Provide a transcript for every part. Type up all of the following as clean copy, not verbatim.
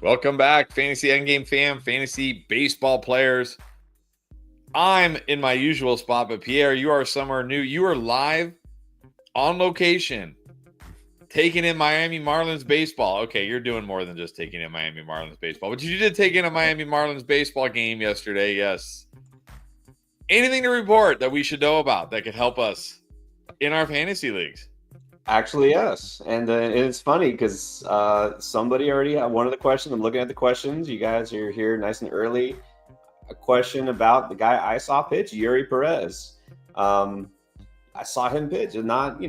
Welcome back, Fantasy Endgame fam, fantasy baseball players. I'm in my usual spot, but Pierre, you are somewhere new. You are live on location, taking in Miami Marlins baseball. Okay, you're doing more than just taking in Miami Marlins baseball, but you did take in a Miami Marlins baseball game yesterday, yes. Anything to report that we should know about that could help us in our fantasy leagues? Actually, yes. And it's funny because somebody already had one of the questions. I'm looking at the questions. You guys are here nice and early. A question about the guy I saw pitch, Yuri Perez. I saw him pitch, and not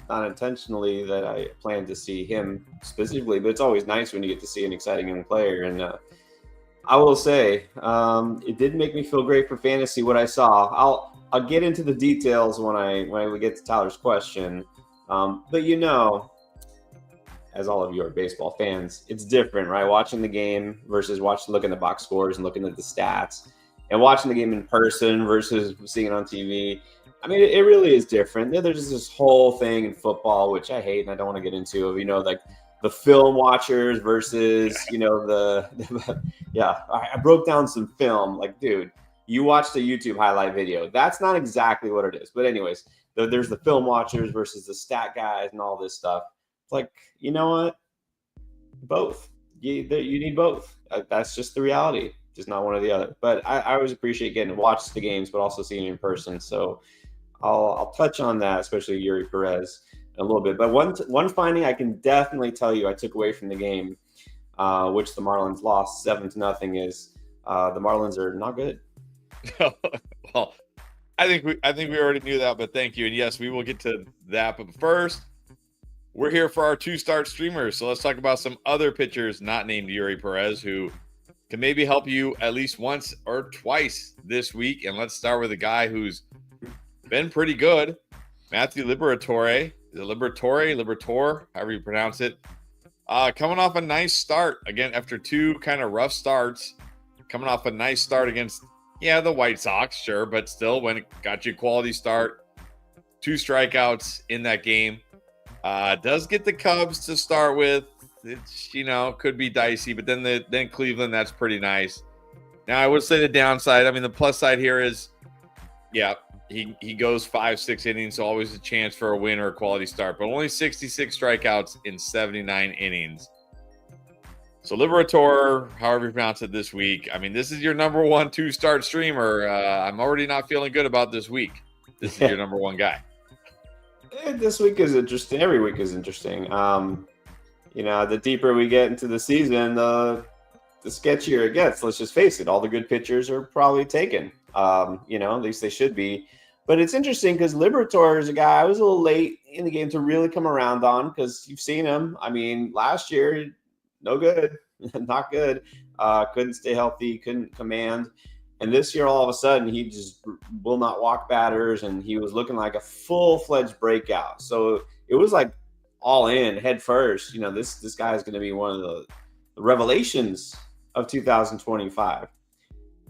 intentionally that I planned to see him specifically, but it's always nice when you get to see an exciting young player. And I will say, it did make me feel great for fantasy what I saw. I'll get into the details when we get to Tyler's question. But as all of you are baseball fans, it's different, right? Watching the game versus looking at the box scores and looking at the stats, and watching the game in person versus seeing it on TV. I mean, it really is different. There's this whole thing in football, which I hate and I don't want to get into, like the film watchers versus, yeah, I broke down some film. Like, dude, you watched a YouTube highlight video. That's not exactly what it is. But anyways, there's the film watchers versus the stat guys and all this stuff. It's like, you know what? Both. You need both. That's just the reality. Just not one or the other. But I always appreciate getting to watch the games, but also seeing it in person. So I'll touch on that, especially Yuri Perez, a little bit. But one finding I can definitely tell you I took away from the game, which the Marlins lost 7-0, is the Marlins are not good. Well, I think we already knew that, but thank you. And yes, we will get to that. But first, we're here for our 2-start streamers. So let's talk about some other pitchers not named Yuri Perez who can maybe help you at least once or twice this week. And let's start with a guy who's been pretty good, Matthew Liberatore. Is it Liberatore, however you pronounce it. Coming off a nice start again after two kind of rough starts. Coming off a nice start against the White Sox, sure, but still, when it got you a quality start, 2 strikeouts in that game. Does get the Cubs to start with. It's, could be dicey, but then Cleveland, that's pretty nice. Now, I would say the downside, I mean, the plus side here is, he goes 5-6 innings, so always a chance for a win or a quality start, but only 66 strikeouts in 79 innings. So Liberatore, however you pronounce it this week, I mean, this is your number one 2-start streamer. I'm already not feeling good about this week. This is your number one guy. This week is interesting. Every week is interesting. The deeper we get into the season, the sketchier it gets. Let's just face it. All the good pitchers are probably taken. At least they should be. But it's interesting because Liberatore is a guy I was a little late in the game to really come around on, because you've seen him. I mean, last year, no good, not good. Couldn't stay healthy, couldn't command. And this year, all of a sudden, he just will not walk batters, and he was looking like a full-fledged breakout. So it was like all in, head first. This guy is going to be one of the revelations of 2025.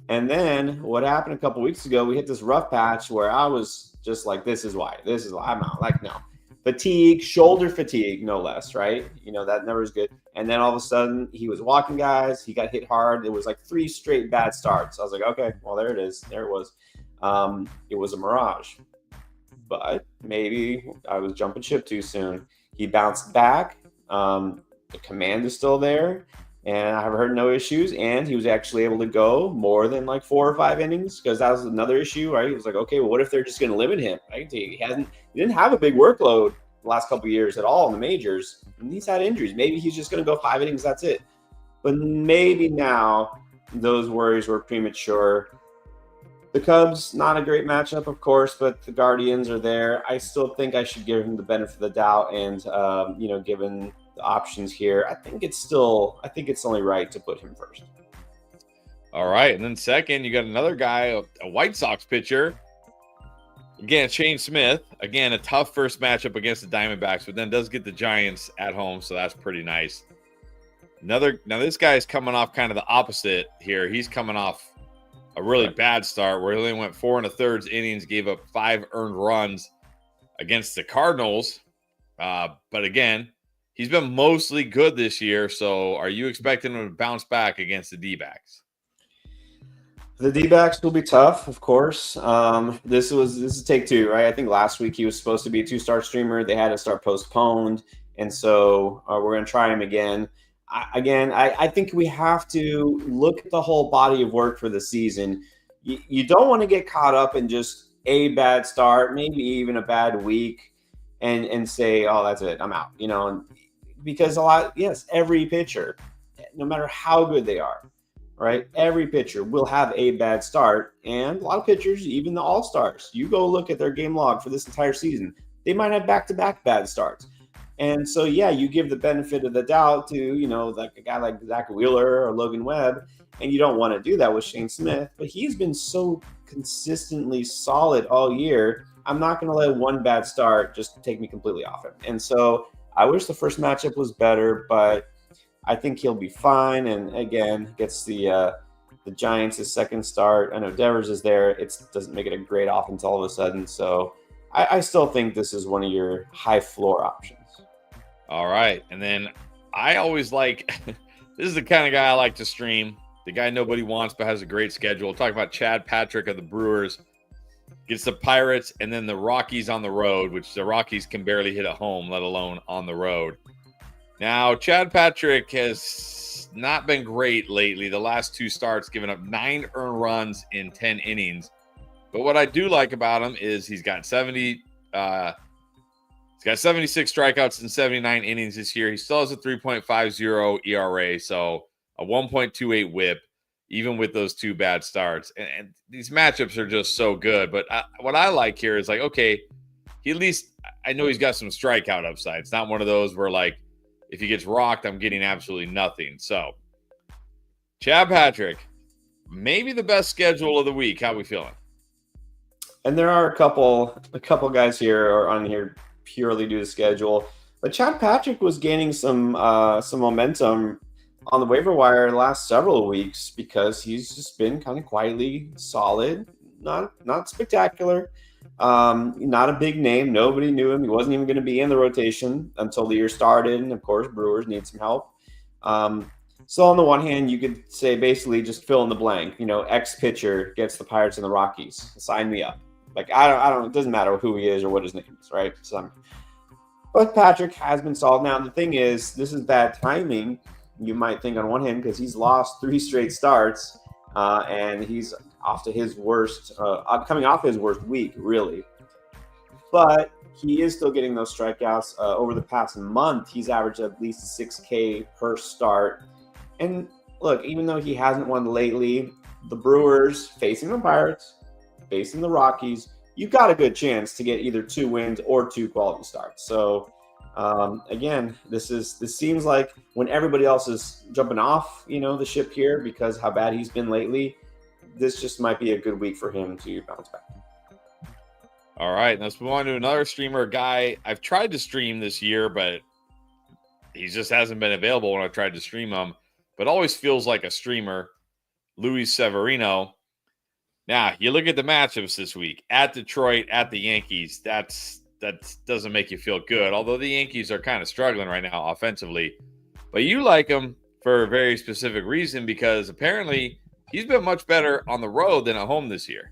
And then what happened a couple weeks ago, we hit this rough patch where I was just like, this is why I'm out. Like, no. Fatigue, shoulder fatigue, no less, right? That never is good. And then all of a sudden, he was walking guys. He got hit hard. It was like 3 straight bad starts. I was like, okay, well, there it is. There it was. It was a mirage. But maybe I was jumping ship too soon. He bounced back. The command is still there. And I've heard no issues. And he was actually able to go more than like 4 or 5 innings, because that was another issue, right? He was like, okay, well, what if they're just going to limit him? Right? He didn't have a big workload the last couple of years at all in the majors. And he's had injuries. Maybe he's just going to go 5 innings. That's it. But maybe now those worries were premature. The Cubs, not a great matchup, of course, but the Guardians are there. I still think I should give him the benefit of the doubt. And, given the options here, I think it's only right to put him first. All right. And then second, you got another guy, a White Sox pitcher. Again, Shane Smith. Again, a tough first matchup against the Diamondbacks, but then does get the Giants at home, so that's pretty nice. Now this guy is coming off kind of the opposite here. He's coming off a really bad start where he only went 4 1/3 innings, gave up 5 earned runs against the Cardinals. But again, he's been mostly good this year. So are you expecting him to bounce back against the D-backs? The D-backs will be tough, of course. This is take two, right? I think last week he was supposed to be a 2-star streamer. They had to start postponed, and so we're going to try him again. I think we have to look at the whole body of work for the season. You don't want to get caught up in just a bad start, maybe even a bad week, and say, "Oh, that's it, I'm out." Because every pitcher, no matter how good they are, right? Every pitcher will have a bad start, and a lot of pitchers, even the all-stars, you go look at their game log for this entire season, they might have back-to-back bad starts. And so, you give the benefit of the doubt to, like a guy like Zach Wheeler or Logan Webb, and you don't want to do that with Shane Smith, but he's been so consistently solid all year. I'm not going to let one bad start just take me completely off him. And so I wish the first matchup was better, but I think he'll be fine. And again, gets the Giants' second start. I know Devers is there. It doesn't make it a great offense all of a sudden. So I still think this is one of your high floor options. All right. And then I always like this is the kind of guy I like to stream. The guy nobody wants but has a great schedule. Talk about Chad Patrick of the Brewers. Gets the Pirates and then the Rockies on the road, which the Rockies can barely hit at home, let alone on the road. Now, Chad Patrick has not been great lately. The last 2 starts, giving up 9 earned runs in 10 innings. But what I do like about him is he's got 76 strikeouts in 79 innings this year. He still has a 3.50 ERA, so a 1.28 WHIP, even with those 2 bad starts. And these matchups are just so good. But what I like here is okay, he at least I know he's got some strikeout upside. It's not one of those where if he gets rocked, I'm getting absolutely nothing. So, Chad Patrick, maybe the best schedule of the week. How we feeling? And there are a couple guys here or on here purely due to schedule, but Chad Patrick was gaining some momentum on the waiver wire the last several weeks because he's just been kind of quietly solid, not spectacular. Not a big name. Nobody knew him. He wasn't even going to be in the rotation until the year started. And of course, Brewers need some help. So on the one hand, you could say basically just fill in the blank. X pitcher gets the Pirates and the Rockies. Sign me up. I don't. It doesn't matter who he is or what his name is, right? But Patrick has been solid. Now the thing is, this is bad timing. You might think on one hand because he's lost 3 straight starts, and he's off to his worst, coming off his worst week, really. But he is still getting those strikeouts. Over the past month, he's averaged at least 6K per start. And look, even though he hasn't won lately, the Brewers facing the Pirates, facing the Rockies, you've got a good chance to get either 2 wins or 2 quality starts. So again, this seems like when everybody else is jumping off, the ship here because how bad he's been lately, this just might be a good week for him to bounce back. All right, let's move on to another streamer guy I've tried to stream this year, but he just hasn't been available when I've tried to stream him, but always feels like a streamer, Luis Severino. Now, you look at the matchups this week, at Detroit, at the Yankees, that doesn't make you feel good, although the Yankees are kind of struggling right now offensively. But you like him for a very specific reason because apparently he's been much better on the road than at home this year.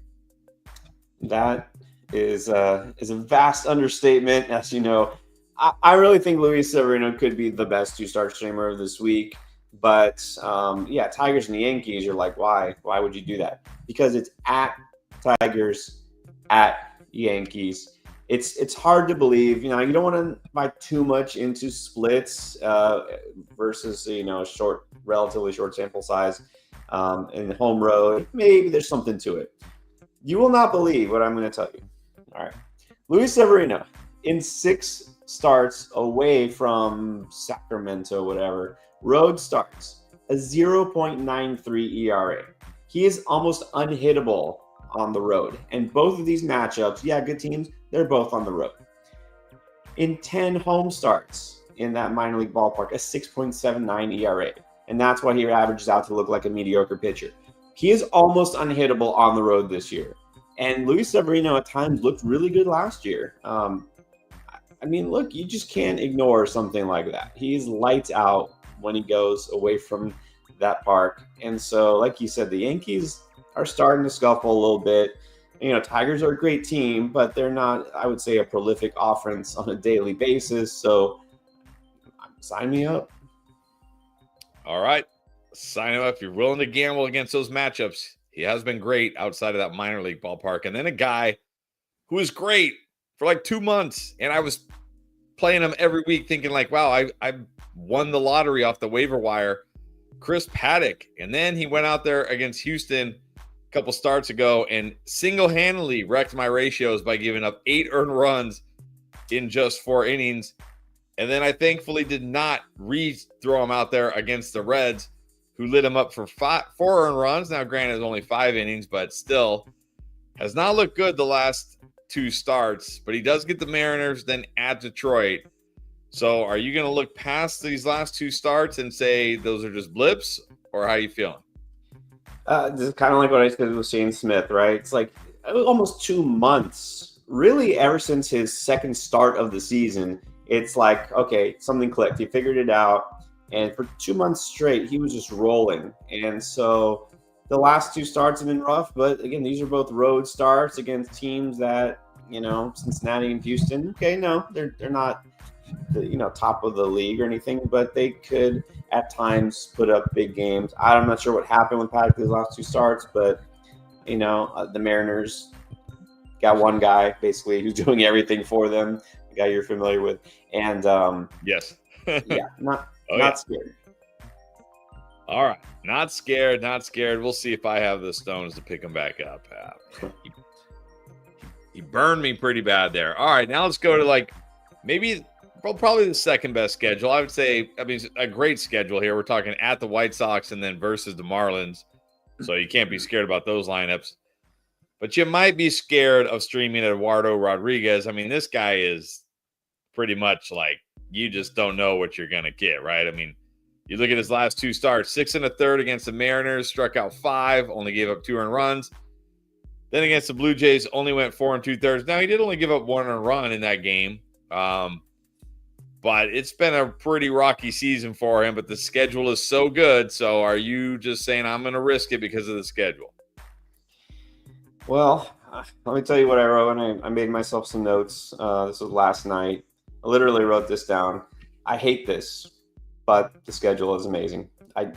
That is a vast understatement. As you know, I really think Luis Severino could be the best 2-star streamer of this week. But Tigers and the Yankees, you're like, why? Why would you do that? Because it's at Tigers, at Yankees. It's hard to believe. You don't want to buy too much into splits versus relatively short sample size. In the home road, maybe there's something to it. You will not believe what I'm going to tell you. All right. Luis Severino, in 6 starts away from Sacramento, whatever, road starts, a 0.93 ERA. He is almost unhittable on the road. And both of these matchups, good teams, they're both on the road. In 10 home starts in that minor league ballpark, a 6.79 ERA. And that's why he averages out to look like a mediocre pitcher. He is almost unhittable on the road this year. And Luis Severino at times looked really good last year. I mean, look, you just can't ignore something like that. He's lights out when he goes away from that park. And so, like you said, the Yankees are starting to scuffle a little bit. Tigers are a great team, but they're not, I would say, a prolific offense on a daily basis. So sign me up. All right. Sign him up. If you're willing to gamble against those matchups, he has been great outside of that minor league ballpark. And then a guy who was great for like 2 months. And I was playing him every week thinking like, wow, I won the lottery off the waiver wire. Chris Paddock. And then he went out there against Houston a couple starts ago and single-handedly wrecked my ratios by giving up 8 earned runs in just 4 innings. And then I thankfully did not throw him out there against the Reds, who lit him up for 4 earned runs. Now, granted, it's only 5 innings, but still has not looked good the last 2 starts. But he does get the Mariners, then at Detroit. So are you going to look past these last 2 starts and say those are just blips, or how are you feeling? This is kind of like what I said with Shane Smith, right? It's like almost 2 months, really, ever since his second start of the season. It's like, okay, something clicked. He figured it out. And for 2 months straight, he was just rolling. And so the last 2 starts have been rough. But again, these are both road starts against teams that, Cincinnati and Houston. Okay, no, they're not top of the league or anything, but they could at times put up big games. I'm not sure what happened with Paddock these last 2 starts, but the Mariners got one guy basically who's doing everything for them, the guy you're familiar with, and yes, yeah, not scared. All right, not scared. We'll see if I have the stones to pick him back up. He burned me pretty bad there. All right, now let's go to probably the second best schedule. I would say, a great schedule here. We're talking at the White Sox and then versus the Marlins. So you can't be scared about those lineups. But you might be scared of streaming Eduardo Rodriguez. This guy is pretty much like you just don't know what you're going to get, right? You look at his last 2 starts, 6 1/3 against the Mariners, struck out 5, only gave up 2 earned runs. Then against the Blue Jays, only went 4 2/3. Now, he did only give up 1 earned run in that game. But it's been a pretty rocky season for him, but the schedule is so good. So are you just saying I'm going to risk it because of the schedule? Well, let me tell you what I wrote, and I made myself some notes. This was last night. I literally wrote this down. I hate this, but the schedule is amazing. I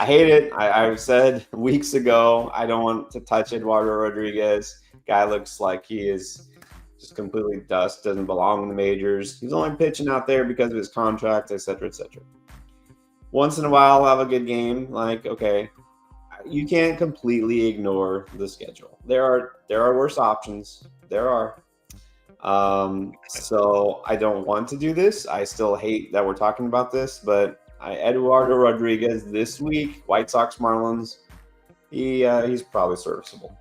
hate it. I said weeks ago, I don't want to touch Eduardo Rodriguez. Guy looks like he is just completely dust, doesn't belong in the majors. He's only pitching out there because of his contract, et cetera, et cetera. Once in a while, I'll have a good game. Okay, you can't completely ignore the schedule. There are worse options. There are. So I don't want to do this. I still hate that we're talking about this, but Eduardo Rodriguez this week, White Sox Marlins, he's probably serviceable.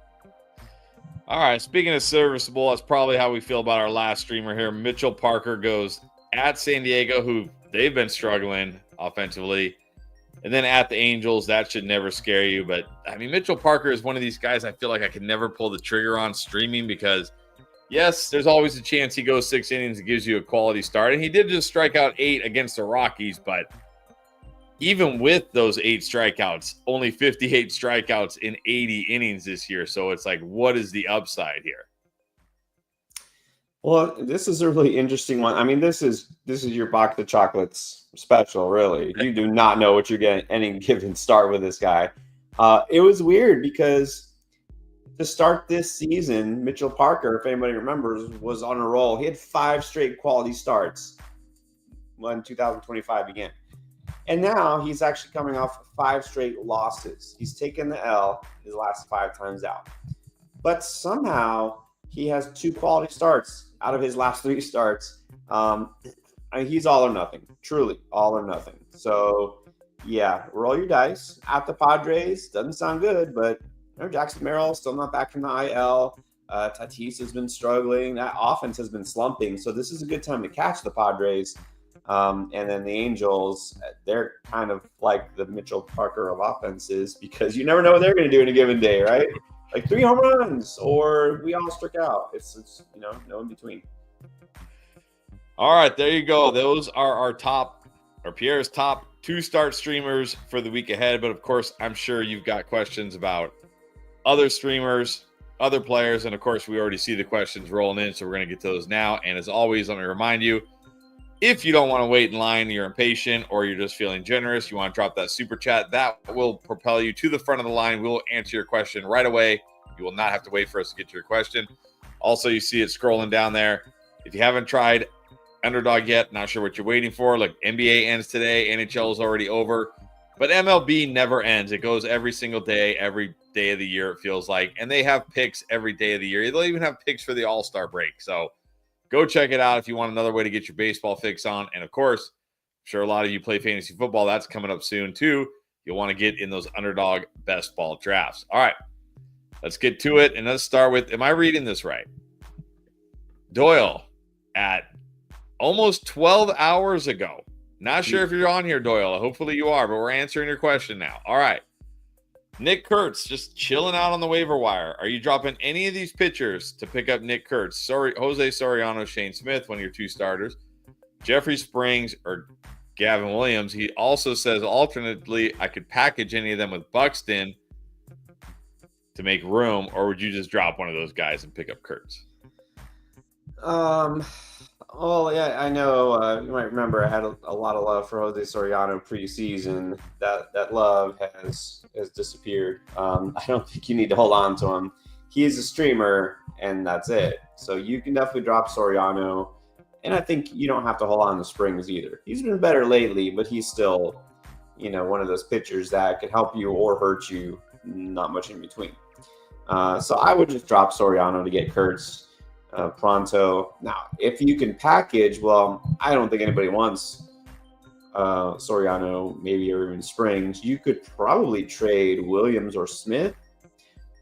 All right, speaking of serviceable, that's probably how we feel about our last streamer here. Mitchell Parker goes at San Diego, who they've been struggling offensively, and then at the Angels. That should never scare you. But, Mitchell Parker is one of these guys I feel like I can never pull the trigger on streaming because, yes, there's always a chance he goes 6 innings and gives you a quality start. And he did just strike out 8 against the Rockies, but even with those 8 strikeouts, only 58 strikeouts in 80 innings this year. So it's like, what is the upside here? Well, this is a really interesting one. This is your box of chocolates special, really. You do not know what you're getting any given start with this guy. It was weird because to start this season, Mitchell Parker, if anybody remembers, was on a roll. He had 5 straight quality starts when 2025 began. And now he's actually coming off 5 straight losses. He's taken the L his last 5 times out. But somehow he has 2 quality starts out of his last 3 starts. He's all or nothing, truly all or nothing. So, yeah, roll your dice. At the Padres, doesn't sound good, but Jackson Merrill still not back from the IL. Tatis has been struggling. That offense has been slumping. So this is a good time to catch the Padres. And then the Angels, they're kind of like the Mitchell Parker of offenses because you never know what they're going to do in a given day, right? Like 3 home runs or we all struck out. It's no in between. All right, there you go. Those are our top, or Pierre's top 2-start streamers for the week ahead. But of course, I'm sure you've got questions about other streamers, other players, and of course, we already see the questions rolling in, so we're going to get to those now. And as always, let me remind you, if you don't want to wait in line, you're impatient, or you're just feeling generous, you want to drop that super chat, that will propel you to the front of the line. We'll answer your question right away. You will not have to wait for us to get to your question. Also, you see it scrolling down there. If you haven't tried Underdog yet, not sure what you're waiting for. Like, NBA ends today, NHL is already over, but MLB never ends. It goes every single day, every day of the year, it feels like, and they have picks every day of the year. They'll even have picks for the All-Star break. So go check it out if you want another way to get your baseball fix on. And of course, I'm sure a lot of you play fantasy football. That's coming up soon too. You'll want to get in those Underdog best ball drafts. All right, let's get to it. And let's start with, am I reading this right? Doyle at almost 12 hours ago. Not sure if you're on here, Doyle. Hopefully you are, but we're answering your question now. All right. Nick Kurtz just chilling out on the waiver wire. Are you dropping any of these pitchers to pick up Nick Kurtz? Sorry, Jose Soriano, Shane Smith, one of your 2 starters. Jeffrey Springs or Gavin Williams. He also says alternately, I could package any of them with Buxton to make room, or would you just drop one of those guys and pick up Kurtz? Well, yeah, I know. You might remember I had a lot of love for Jose Soriano preseason. That love has disappeared. I don't think you need to hold on to him. He is a streamer, and that's it. So you can definitely drop Soriano, and I think you don't have to hold on to Springs either. He's been better lately, but he's still, one of those pitchers that could help you or hurt you. Not much in between. So I would just drop Soriano to get Kurtz. Pronto. Now, if you can package, well, I don't think anybody wants Soriano, maybe or even Springs. You could probably trade Williams or Smith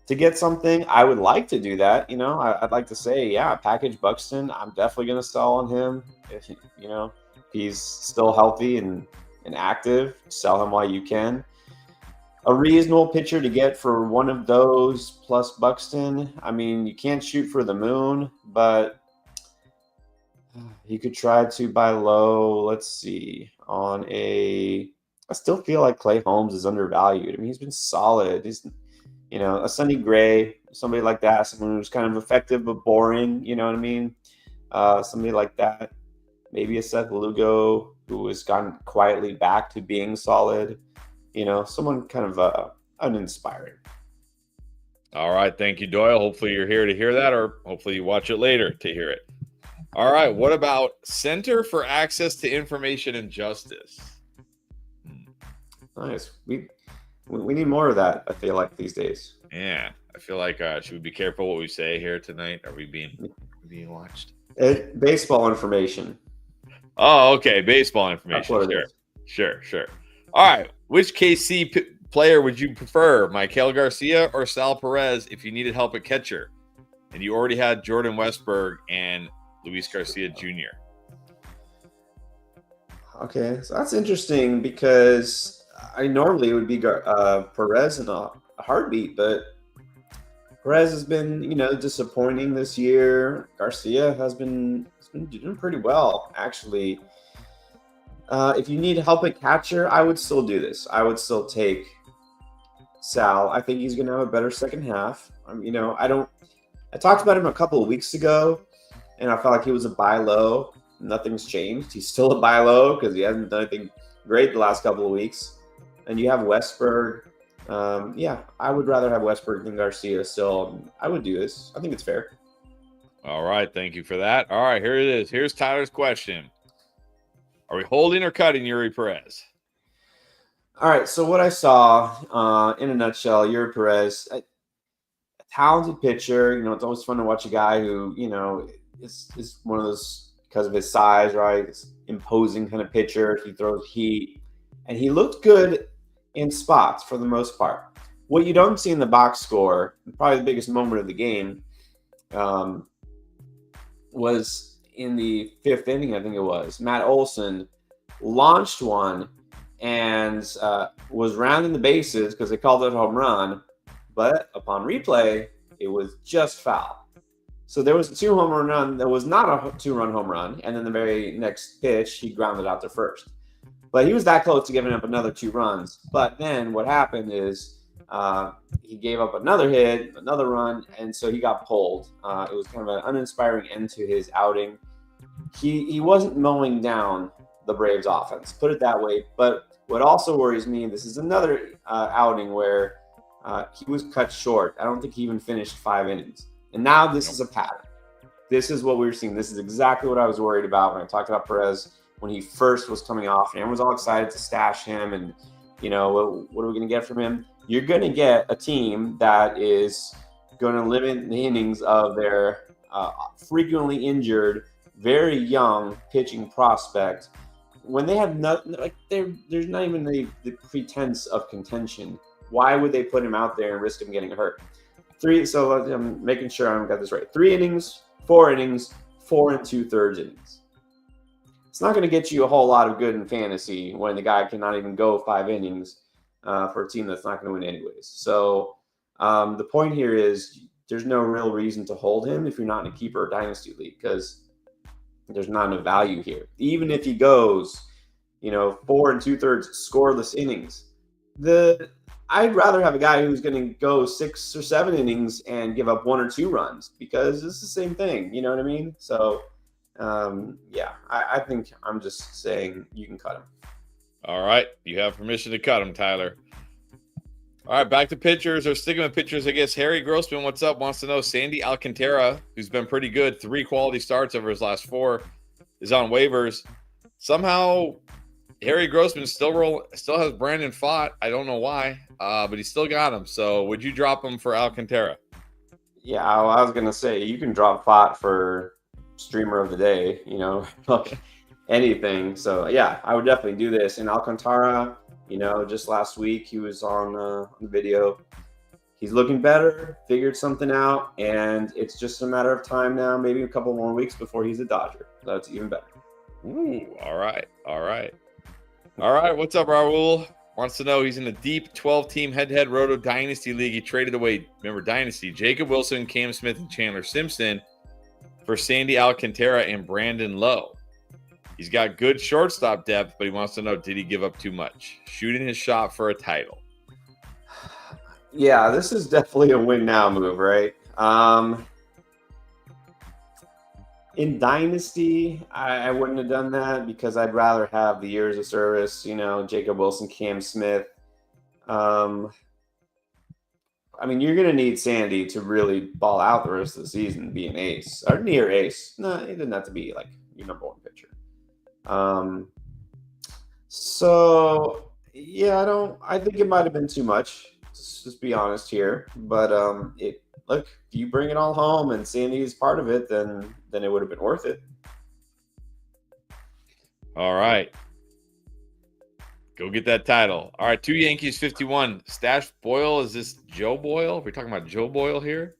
to get something. I would like to do that. I'd like to say, yeah, package Buxton. I'm definitely going to sell on him. If he's still healthy and active, sell him while you can. A reasonable pitcher to get for one of those plus Buxton. I mean, you can't shoot for the moon, but you could try to buy low. Let's see. I still feel like Clay Holmes is undervalued. I mean, he's been solid. He's, a Sonny Gray, somebody like that, someone who's kind of effective but boring. You know what I mean? Somebody like that. Maybe a Seth Lugo who has gone quietly back to being solid. Someone kind of uninspiring. All right. Thank you, Doyle. Hopefully you're here to hear that, or hopefully you watch it later to hear it. All right. What about Center for Access to Information and Justice? Nice. We need more of that, I feel like, these days. Yeah. I feel like, should we be careful what we say here tonight? Are we being watched? Baseball information. Oh, okay. Baseball information. Sure. All right. Which KC player would you prefer, Maikel Garcia or Sal Perez, if you needed help at catcher? And you already had Jordan Westberg and Luis Garcia Jr. Okay, so that's interesting because I normally it would be Perez in a heartbeat, but Perez has been, disappointing this year. Garcia has been doing pretty well, actually. If you need help at catcher, I would still do this. I would still take Sal. I think he's going to have a better second half. I talked about him a couple of weeks ago, and I felt like he was a buy low. Nothing's changed. He's still a buy low because he hasn't done anything great the last couple of weeks. And you have Westberg. I would rather have Westberg than Garcia still. I would do this. I think it's fair. All right. Thank you for that. All right. Here it is. Here's Tyler's question. Are we holding or cutting Yuri Perez? All right. So what I saw in a nutshell, Yuri Perez, a talented pitcher. It's always fun to watch a guy who, is one of those, because of his size, right? It's imposing kind of pitcher. He throws heat. And he looked good in spots for the most part. What you don't see in the box score, probably the biggest moment of the game, was in the 5th inning, I think it was. Matt Olson launched one and was rounding the bases because they called it a home run. But upon replay, it was just foul. So there was a 2-home run that was not a 2-run home run, and then the very next pitch he grounded out to first. But he was that close to giving up another 2 runs. But then what happened is he gave up another hit, another run, and so he got pulled. It was kind of an uninspiring end to his outing. He wasn't mowing down the Braves offense, put it that way. But what also worries me, this is another outing where he was cut short. I don't think he even finished 5 innings. And now this is a pattern. This is what we were seeing. This is exactly what I was worried about when I talked about Perez when he first was coming off. And everyone was all excited to stash him. And, what are we going to get from him? You're going to get a team that is going to limit the innings of their frequently injured, very young pitching prospect when they have nothing, like there's not even the pretense of contention. Why would they put him out there and risk him getting hurt? So I'm making sure I got this right. 3 innings, 4 innings, 4 2/3 innings. It's not going to get you a whole lot of good in fantasy when the guy cannot even go 5 innings for a team that's not going to win anyways. So the point here is there's no real reason to hold him if you're not in a keeper or dynasty league because there's not enough value here. Even if he goes, 4 2/3 scoreless innings, I'd rather have a guy who's going to go 6 or 7 innings and give up 1 or 2 runs because it's the same thing. You know what I mean? So, I think I'm just saying you can cut him. All right. You have permission to cut him, Tyler. All right, back to pitchers or sticking with pitchers, I guess. Harry Grossman, what's up? Wants to know Sandy Alcantara, who's been pretty good, 3 quality starts over his last 4, is on waivers. Somehow, Harry Grossman still has Brandon Pfaadt. I don't know why, but he still got him. So, would you drop him for Alcantara? Yeah, I was gonna say you can drop Pfaadt for streamer of the day. Anything. So yeah, I would definitely do this. And Alcantara, just last week he was on the video. He's looking better, figured something out, and it's just a matter of time now, maybe a couple more weeks before he's a Dodger. That's even better. Ooh, all right. What's up, Raul? Wants to know he's in a deep 12-team head-to-head Roto Dynasty League. He traded away, remember Dynasty, Jacob Wilson, Cam Smith, and Chandler Simpson for Sandy Alcantara and Brandon Lowe. He's got good shortstop depth, but he wants to know, did he give up too much? Shooting his shot for a title. Yeah, this is definitely a win now move, right? In Dynasty, I wouldn't have done that because I'd rather have the years of service, Jacob Wilson, Cam Smith. You're going to need Sandy to really ball out the rest of the season, be an ace or near ace. No, it doesn't have to be like your number 1 pitcher. I think it might have been too much. Let's just be honest here. But if you bring it all home and Sandy's part of it, then it would have been worth it. All right. Go get that title. All right, 2 Yankees, 51. Stash Boyle. Is this Joe Boyle? We're talking about Joe Boyle here?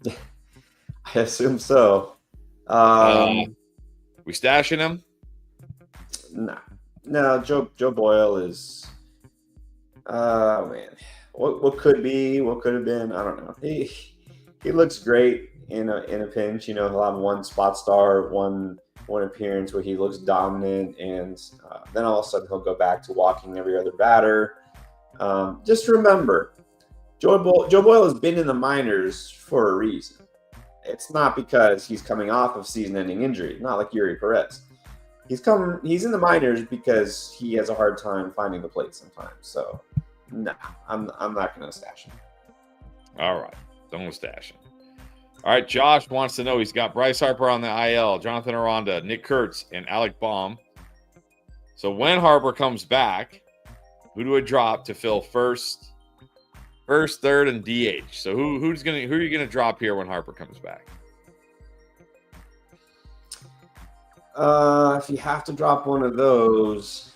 I assume so. We stashing him? No, Joe Boyle is man. What could be, what could have been, I don't know. He looks great in a pinch, he'll have 1 spot start, one appearance where he looks dominant, and then all of a sudden he'll go back to walking every other batter. Just remember, Joe Boyle has been in the minors for a reason. It's not because he's coming off of season-ending injury, not like Yuri Perez. He's in the minors because he has a hard time finding the plate sometimes. So, no, I'm not going to stash him. All right, don't stash him. All right, Josh wants to know he's got Bryce Harper on the IL, Jonathan Aranda, Nick Kurtz, and Alec Baum. So when Harper comes back, who do I drop to fill first, third, and DH? So who are you gonna drop here when Harper comes back? If you have to drop one of those,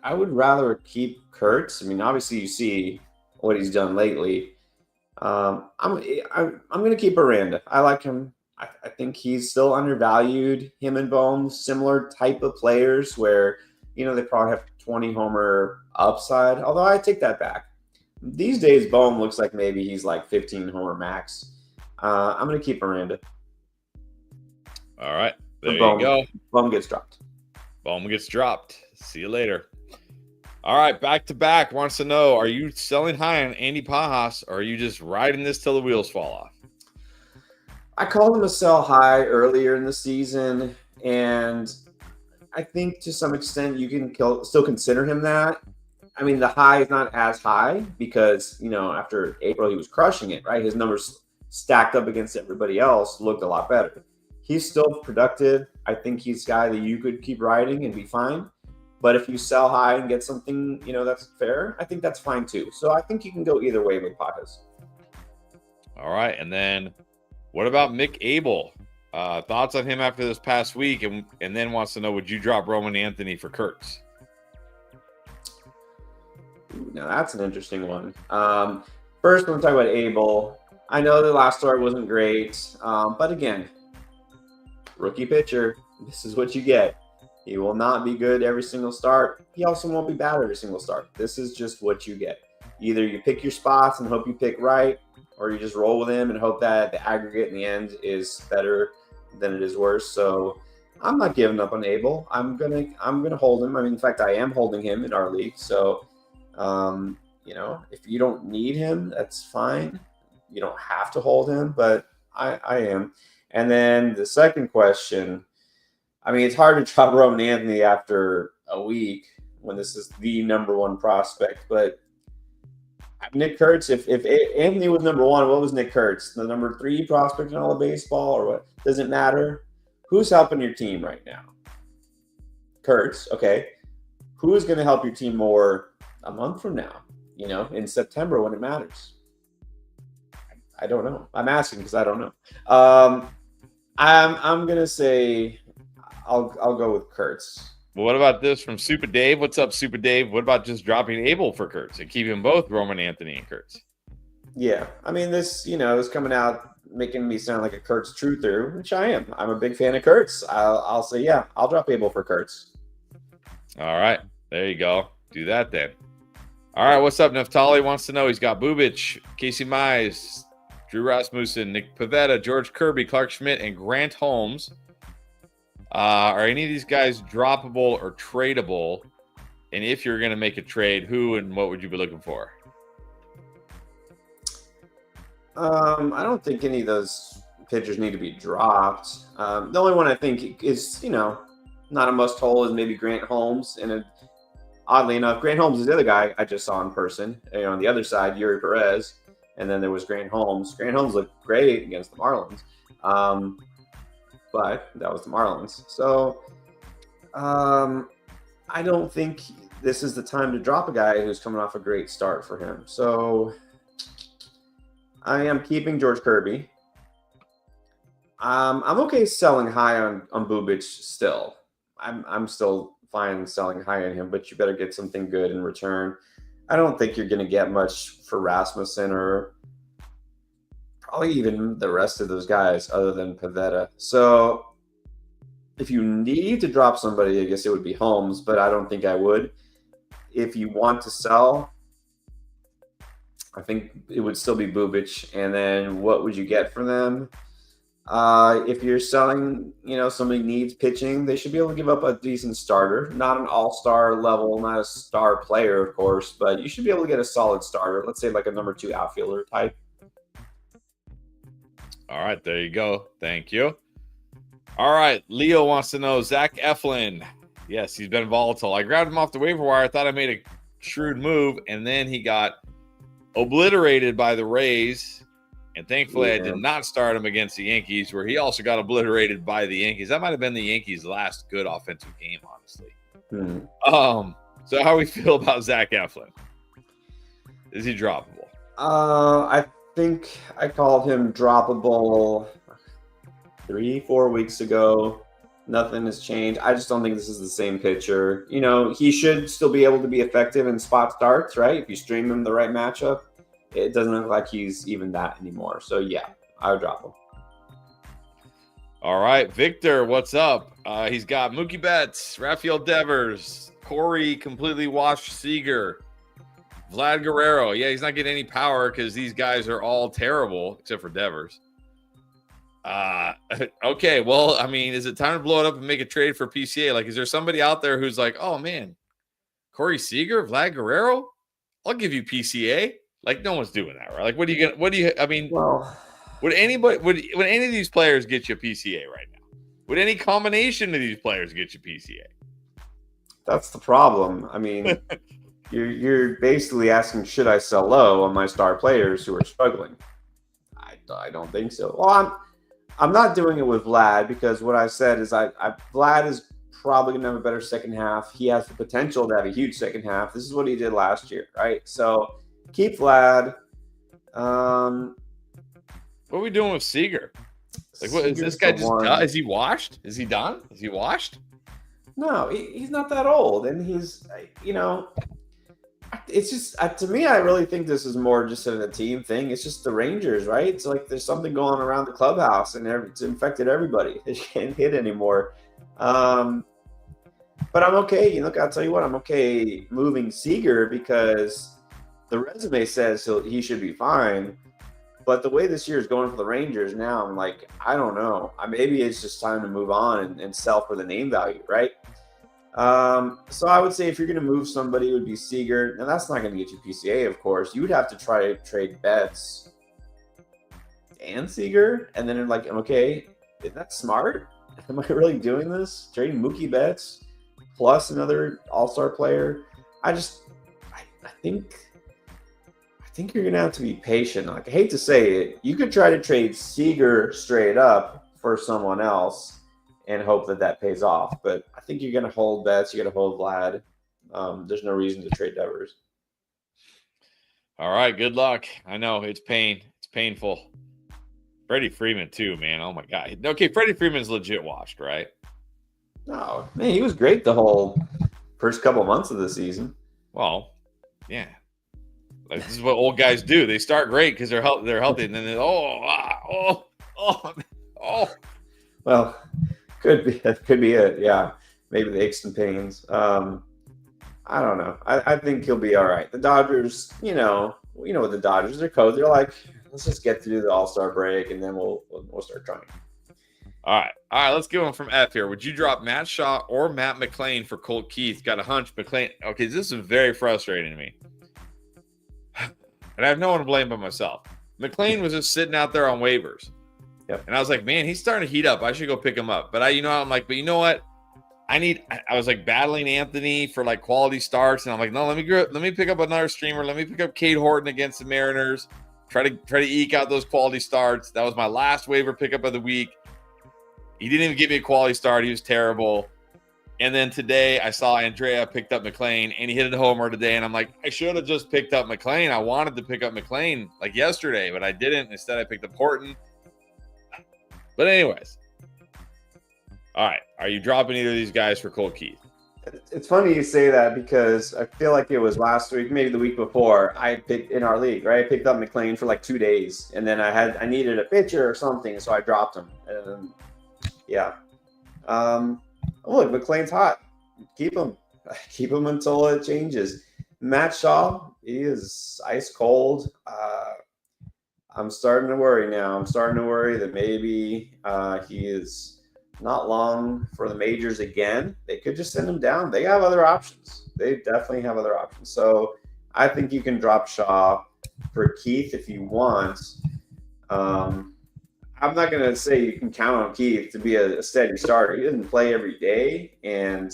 I would rather keep Kurtz. Obviously you see what he's done lately. I'm going to keep Aranda. I like him. I think he's still undervalued. Him and Bohm, similar type of players where, they probably have 20 homer upside. Although I take that back. These days, Bohm looks like maybe he's like 15 homer max. I'm going to keep Aranda. All right. There The you go. Bum gets dropped. Bum gets dropped. See you later. All right. Back to back wants to know, are you selling high on Andy Pajas or are you just riding this till the wheels fall off? I called him a sell high earlier in the season, and I think to some extent you can still consider him that. I mean, the high is not as high because, after April, he was crushing it, right? His numbers stacked up against everybody else looked a lot better. He's still productive. I think he's a guy that you could keep riding and be fine. But if you sell high and get something, that's fair, I think that's fine too. So I think you can go either way with Pajas. All right. And then what about Mick Abel? Thoughts on him after this past week? And then wants to know, would you drop Roman Anthony for Kurtz? Now that's an interesting one. First, when we talk about Abel, I know the last start wasn't great, but again, rookie pitcher, this is what you get. He will not be good every single start. He also won't be bad every single start. This is just what you get. Either you pick your spots and hope you pick right, or you just roll with him and hope that the aggregate in the end is better than it is worse. So I'm not giving up on Abel. I'm gonna hold him. I mean, in fact, I am holding him in our league. So if you don't need him, that's fine. You don't have to hold him, but I am. And then the second question, I mean, it's hard to drop Roman Anthony after a week when this is the number one prospect, but Nick Kurtz, if Anthony was number one, what was Nick Kurtz? The number 3 prospect in all of baseball, or what? Doesn't matter. Who's helping your team right now? Kurtz, okay. Who is going to help your team more a month from now? In September when it matters. I don't know. I'm asking because I don't know. I'm gonna say I'll go with Kurtz. Well, what about this from Super Dave? What's up, Super Dave? What about just dropping Abel for Kurtz and keeping both Roman Anthony and Kurtz? Yeah, I mean this, is coming out making me sound like a Kurtz truther, which I am. I'm a big fan of Kurtz. I'll say yeah, I'll drop Abel for Kurtz. All right, there you go. Do that then. All right, what's up? Neftali wants to know. He's got Bubic, Casey Mize, Drew Rasmussen, Nick Pivetta, George Kirby, Clark Schmidt, and Grant Holmes. Are any of these guys droppable or tradable? And if you're going to make a trade, who and what would you be looking for? I don't think any of those pitchers need to be dropped. The only one I think is, not a must-hold is maybe Grant Holmes. And oddly enough, Grant Holmes is the other guy I just saw in person. On the other side, Yuri Perez. And then there was Grant Holmes. Grant Holmes looked great against the Marlins. But that was the Marlins. So I don't think this is the time to drop a guy who's coming off a great start for him. So I am keeping George Kirby. I'm okay selling high on Bubic still. I'm still fine selling high on him, but you better get something good in return. I don't think you're going to get much for Rasmussen or probably even the rest of those guys other than Pivetta. So if you need to drop somebody, I guess it would be Holmes, but I don't think I would. If you want to sell, I think it would still be Bubic. And then what would you get for them? If you're selling, somebody needs pitching, they should be able to give up a decent starter, not an all-star level, not a star player, of course, but you should be able to get a solid starter. Let's say like a number 2 outfielder type. All right, there you go. Thank you. All right, Leo wants to know Zach Eflin. Yes, he's been volatile. I grabbed him off the waiver wire. I thought I made a shrewd move, and then he got obliterated by the Rays. And thankfully, I did not start him against the Yankees, where he also got obliterated by the Yankees. That might have been the Yankees' last good offensive game, honestly. So how we feel about Zach Eflin? Is he droppable? I think I called him droppable 3-4 weeks ago. Nothing has changed. I just don't think this is the same pitcher. He should still be able to be effective in spot starts, right? If you stream him the right matchup. It doesn't look like he's even that anymore. So, yeah, I would drop him. All right, Victor, what's up? He's got Mookie Betts, Rafael Devers, Corey completely washed Seager, Vlad Guerrero. Yeah, he's not getting any power because these guys are all terrible except for Devers. Okay. Well, I mean, is it time to blow it up and make a trade for PCA? Like, is there somebody out there who's like, oh man, Corey Seager, Vlad Guerrero? I'll give you PCA. Like, no one's doing that, right? Like, I mean, Well, would any of these players get you PCA right now? Would any combination of these players get you PCA? that's the problem. I mean, you're basically asking, should I sell low on my star players who are struggling? I don't think so. Well, I'm not doing it with Vlad because what I said is Vlad is probably going to have a better second half. He has the potential to have a huge second half. This is what he did last year, right? So keep Vlad. What are we doing with Seager? Like, what is this guy just done? Is he washed? Is he done? Is he washed? No, he's not that old, and he's, it's just to me, I really think this is more just a team thing. It's just the Rangers, right? It's like there's something going around the clubhouse, and it's infected everybody. They can't hit anymore. But I'm okay. Look, I'll tell you what, I'm okay moving Seager because the resume says he should be fine. But the way this year is going for the Rangers now, I'm like, I don't know. Maybe it's just time to move on and sell for the name value, right? So I would say if you're going to move somebody, it would be Seager. Now, that's not going to get you PCA, of course. You would have to try to trade Betts and Seager. And then like, okay, is that smart? Am I really doing this? Trading Mookie Betts plus another all-star player? I think you're going to have to be patient. Like, I hate to say it. You could try to trade Seager straight up for someone else and hope that pays off. But I think you're going to hold Betts. You're going to hold Vlad. There's no reason to trade Devers. All right. Good luck. I know it's pain. It's painful. Freddie Freeman too, man. Oh my God. Okay. Freddie Freeman's legit washed, right? No, man, he was great the whole first couple months of the season. Well, yeah. Like, this is what old guys do. They start great because they're healthy, and then Well, could be it. Yeah, maybe the aches and pains. I don't know. I think he'll be all right. The Dodgers, you know what the Dodgers, they're cold. They're like, let's just get through the All-Star break, and then we'll start trying. All right. Let's give one from F here. Would you drop Matt Shaw or Matt McClain for Colt Keith? Got a hunch McClain. Okay, this is very frustrating to me. And I have no one to blame but myself. McClain was just sitting out there on waivers. Yep. And I was like, man, he's starting to heat up. I should go pick him up. But I'm like, but you know what? I was like battling Anthony for like quality starts. And I'm like, no, let me pick up another streamer. Let me pick up Cade Horton against the Mariners. Try to eke out those quality starts. That was my last waiver pickup of the week. He didn't even give me a quality start. He was terrible. And then today I saw Andrea picked up McClain and he hit a homer today. And I'm like, I should have just picked up McClain. I wanted to pick up McClain like yesterday, but I didn't. Instead, I picked up Horton. But anyways. All right. Are you dropping either of these guys for Colt Keith? It's funny you say that because I feel like it was last week, maybe the week before, I picked in our league, right? I picked up McClain for like 2 days. And then I needed a pitcher or something, so I dropped him. And yeah. Look, McClain's hot. Keep him. Keep him until it changes. Matt Shaw, he is ice cold. I'm starting to worry now. I'm starting to worry that maybe he is not long for the majors again. They could just send him down. They have other options. They definitely have other options. So I think you can drop Shaw for Keith if you want. I'm not going to say you can count on Keith to be a steady starter. He doesn't play every day, and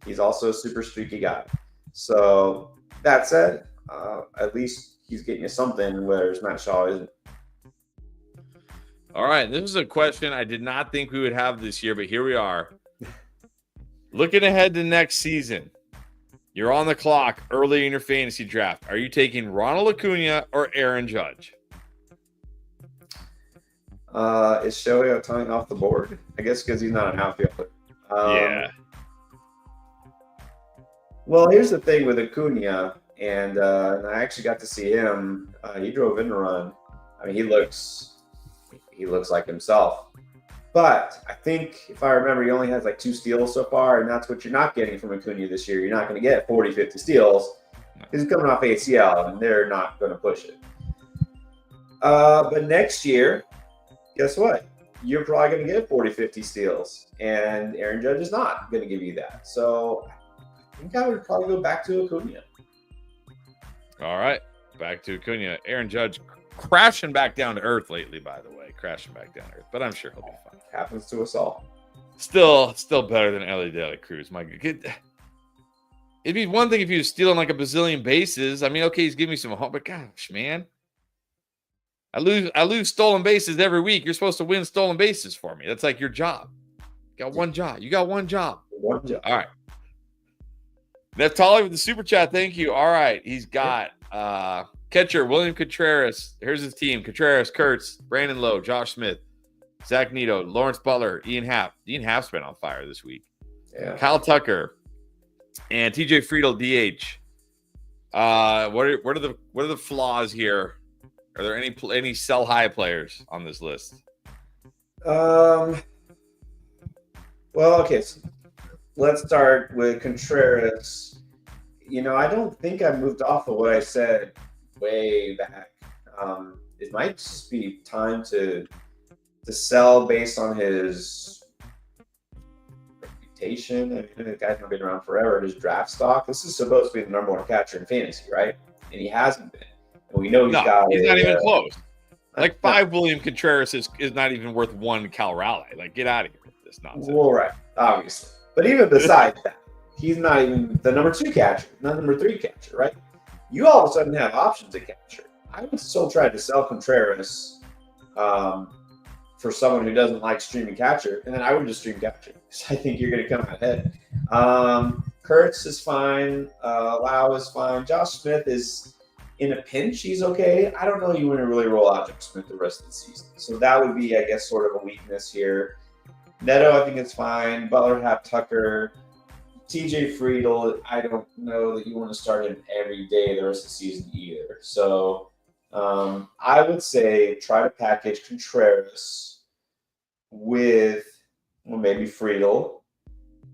he's also a super streaky guy. So that said, at least he's getting you something, whereas Matt Shaw isn't. All right. This is a question I did not think we would have this year, but here we are. Looking ahead to next season, you're on the clock early in your fantasy draft. Are you taking Ronald Acuna or Aaron Judge? Is Shohei Ohtani off the board? I guess because he's not an outfielder. Yeah. Well, here's the thing with Acuna, and I actually got to see him. He drove in a run. I mean, he looks like himself. But I think, if I remember, he only has like 2 steals so far, and that's what you're not getting from Acuna this year. You're not going to get 40, 50 steals because he's coming off ACL, and they're not going to push it. But next year, guess what? You're probably going to get 40, 50 steals, and Aaron Judge is not going to give you that. So I think I would probably go back to Acuna. All right, back to Acuna. Aaron Judge crashing back down to earth lately, by the way, crashing back down to earth. But I'm sure he'll be fine. Happens to us all. Still better than Ellie De La Cruz. My good. It'd be one thing if he was stealing like a bazillion bases. I mean, okay, he's giving me some hope, but gosh, man. I lose stolen bases every week. You're supposed to win stolen bases for me. That's like your job. You got one job. You got one job. One job. All right. Neftali with the super chat. Thank you. All right. He's got catcher William Contreras. Here's his team. Contreras, Kurtz, Brandon Lowe, Josh Smith, Zach Neto, Lawrence Butler, Ian Happ. Ian Happ's been on fire this week. Yeah. Kyle Tucker and TJ Friedel DH. What are the flaws here? Are there any sell high players on this list? Well, okay. So let's start with Contreras. I don't think I moved off of what I said way back. It might just be time to sell based on his reputation. I mean, the guy's been around forever. His draft stock. This is supposed to be the number one catcher in fantasy, right? And he hasn't been. And we know he's not even close. Like 5 William Contreras is not even worth 1 Cal Raleigh. Like, get out of here with this nonsense. Well, right, obviously. But even besides that, he's not even the number 2 catcher, not number 3 catcher, right? You all of a sudden have options at catcher. I would still try to sell Contreras for someone who doesn't like streaming catcher, and then I would just stream catcher because I think you're going to come out ahead. Kurtz is fine. Lau is fine. Josh Smith is in a pinch. He's okay. I don't know you want to really roll out Josh Smith the rest of the season. So that would be, I guess, sort of a weakness here. Neto, I think it's fine. Butler, Happ, Tucker. TJ Friedel, I don't know that you want to start him every day the rest of the season either. So I would say try to package Contreras with maybe Friedel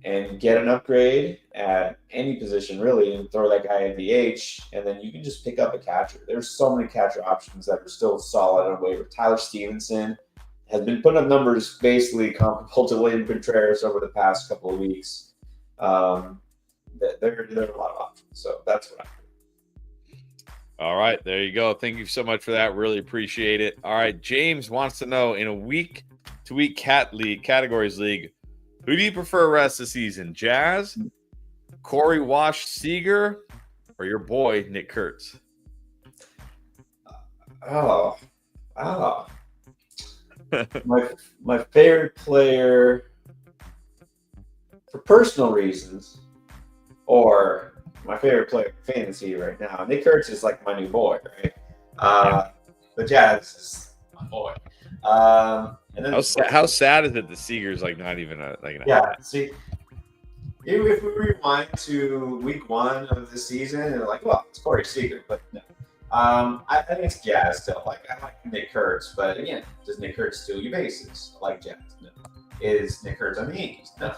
and get an upgrade at any position really and throw that guy at DH, and then you can just pick up a catcher. There's so many catcher options that are still solid on waiver. Tyler Stevenson has been putting up numbers basically comparable to William Contreras over the past couple of weeks. There are a lot of options, so that's what I think. All right, there you go. Thank you so much for that. Really appreciate it. All right, James wants to know, in a week-to-week categories league, who do you prefer rest of the season? Jazz, Corey Wash Seager, or your boy Nick Kurtz? My favorite player for personal reasons, or my favorite player for fantasy right now. Nick Kurtz is like my new boy, right? But Jazz is my boy. And then how sad is it that Seager's like not even see, if we rewind to week 1 of the season, and like, well, it's Corey Seager, but no. I think it's Jazz still. Like, I like Nick Kurtz, but again, does Nick Kurtz steal your bases? I like Jazz. No. Is Nick Kurtz on the Yankees? No.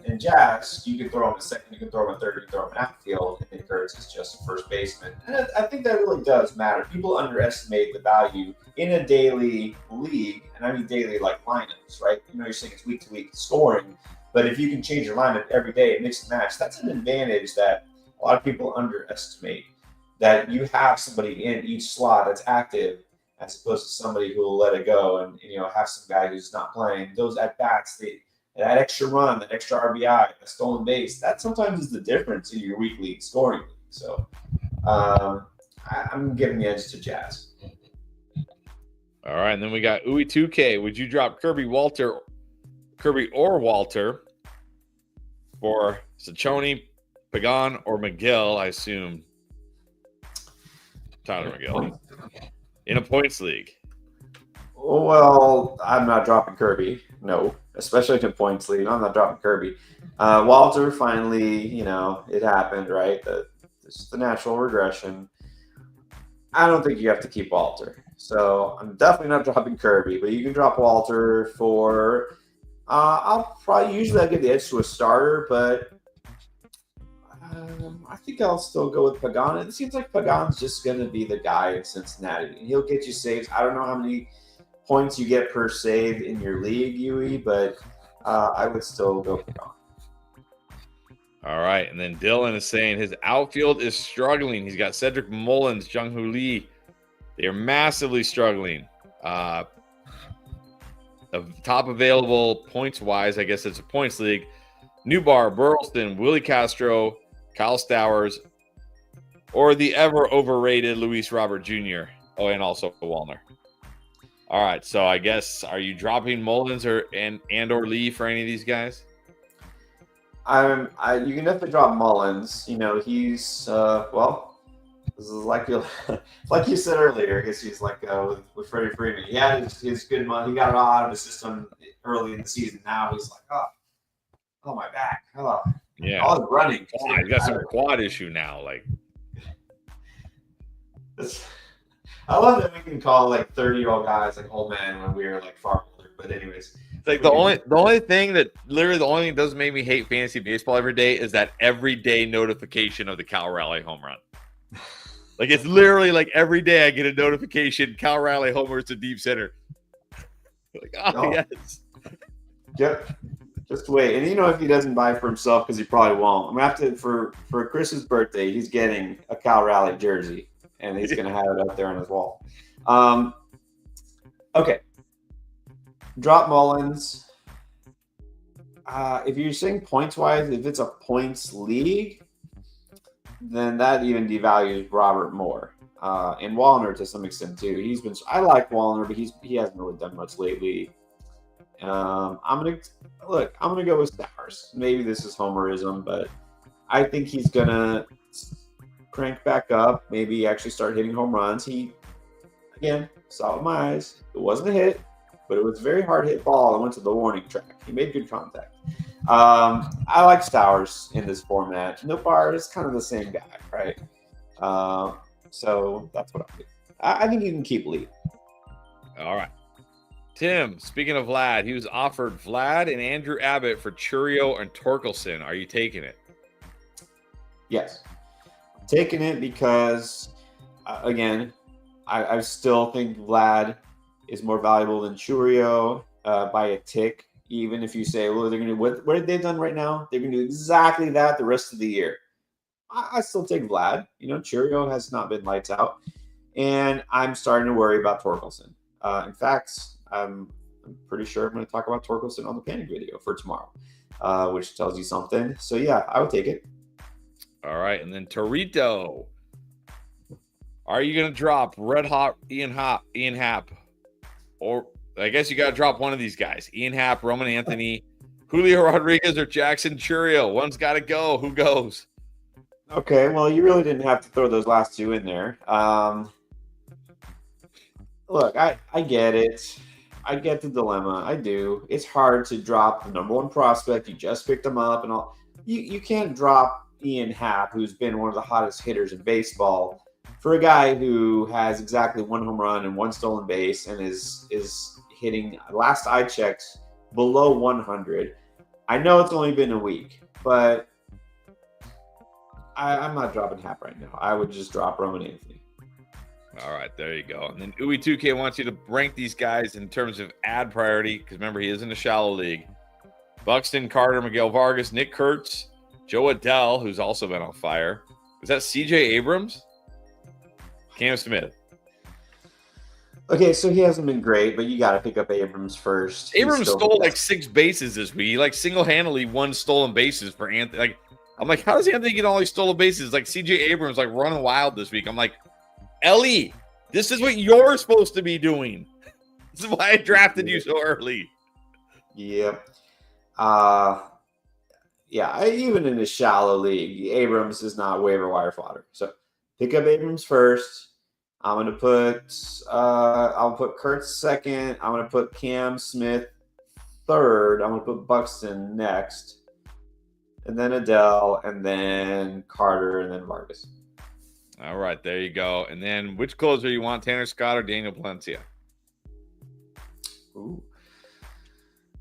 In Jazz, you can throw him a second, you can throw him a third, you can throw him an outfield, and Nick Kurtz is just a first baseman. And I think that really does matter. People underestimate the value in a daily league, and I mean daily like lineups, right? You're saying it's week to week scoring, but if you can change your lineup every day and mix and match, that's an advantage that a lot of people underestimate. That you have somebody in each slot that's active, as opposed to somebody who will let it go and have some guy who's not playing. Those at bats, that extra run, that extra RBI, that stolen base, that sometimes is the difference in your weekly scoring league. So I'm giving the edge to Jazz. All right, and then we got Uwe 2K. Would you drop Kirby or Walter for Ciccone, Pagan, or Miguel? I assume Tyler Miguel in a points league. Well, I'm not dropping Kirby. No, especially in a points league. I'm not dropping Kirby. Walter finally, it happened, right? This is the natural regression. I don't think you have to keep Walter. So I'm definitely not dropping Kirby, but you can drop Walter for I'll give the edge to a starter, but I think I'll still go with Pagan. It seems like Pagan's just going to be the guy in Cincinnati, and he'll get you saves. I don't know how many points you get per save in your league, Yui, but I would still go for Gone. All right. And then Dylan is saying his outfield is struggling. He's got Cedric Mullins, Jung-Hoo Lee. They are massively struggling. The top available points-wise, I guess it's a points league. Newbar, Burlston, Willie Castro, Kyle Stowers, or the ever-overrated Luis Robert Jr. Oh, and also Wallner. All right. So I guess, are you dropping Mullins or Lee for any of these guys? You can definitely drop Mullins. You know, he's this is like you said earlier. I guess he's like with Freddie Freeman. He had his good money. He got it all out of his system early in the season. Now he's like, oh my back. Oh yeah, all the running. He's got some quad issue now. Like, I love that we can call like 30-year-old guys like old man when we were like far older. But anyways. It's like the only thing that does make me hate fantasy baseball every day is that everyday notification of the Cal Raleigh home run. Like, it's literally like every day I get a notification, Cal Raleigh homers to deep center. Like, yes. Yep. Just wait. And you know, if he doesn't buy for himself, because he probably won't, I'm gonna have to for Chris's birthday, he's getting a Cal Raleigh jersey, and he's gonna have it up there on his wall. Okay. Drop Mullins. If you're saying points-wise, if it's a points league, then that even devalues Robert more. And Wallner to some extent too. I like Wallner, but he hasn't really done much lately. I'm gonna go with Stowers. Maybe this is homerism, but I think he's gonna crank back up. Maybe actually start hitting home runs. He, again, saw it with my eyes. It wasn't a hit, but it was a very hard hit ball. I went to the warning track. He made good contact. I like Stowers in this format. Nopar is kind of the same guy, right? So that's what I'll do. I think you can keep Lee. All right. Tim, speaking of Vlad, he was offered Vlad and Andrew Abbott for Churio and Torkelson. Are you taking it? Yes. I'm taking it because, again, I still think Vlad is more valuable than Churio by a tick. Even if you say, well, they're going to what have they done right now? They're going to do exactly that the rest of the year. I still take Vlad. You know, Churio has not been lights out. And I'm starting to worry about Torkelson. In fact, I'm pretty sure I'm going to talk about Torkelson on the Panic video for tomorrow, which tells you something. So, yeah, I would take it. All right. And then Torito. Are you going to drop Red Hot Ian Happ? Or I guess you got to drop one of these guys. Ian Happ, Roman Anthony, Julio Rodriguez, or Jackson Churio. One's got to go. Who goes? Okay, well, you really didn't have to throw those last two in there. Look, I get it. I get the dilemma. I do. It's hard to drop the number one prospect. You just picked him up and all. You can't drop Ian Happ, who's been one of the hottest hitters in baseball, for a guy who has exactly one home run and one stolen base and is hitting, last I checked, below 100. I know it's only been a week, but I'm not dropping Happ right now. I would just drop Roman Anthony. All right, there you go. And then Uwe2K wants you to rank these guys in terms of ad priority, because remember, he is in a shallow league. Buxton, Carter, Miguel Vargas, Nick Kurtz, Joe Adell, who's also been on fire. Is that CJ Abrams? Cam Smith. Okay, so he hasn't been great, but you got to pick up Abrams first. Abrams stole like 6 bases this week. He like single-handedly won stolen bases for Anthony. Like, I'm like, how does Anthony get all these stolen bases? Like CJ Abrams like running wild this week. I'm like, Ellie, this is what you're supposed to be doing. This is why I drafted you so early. Yep. Even in a shallow league, Abrams is not waiver wire fodder. So pick up Abrams first. I'm gonna put I'll put Kurtz second. I'm gonna put Cam Smith third. I'm gonna put Buxton next, and then Adele, and then Carter, and then Vargas. All right, there you go. And then which closer you want, Tanner Scott or Daniel Palencia? Ooh.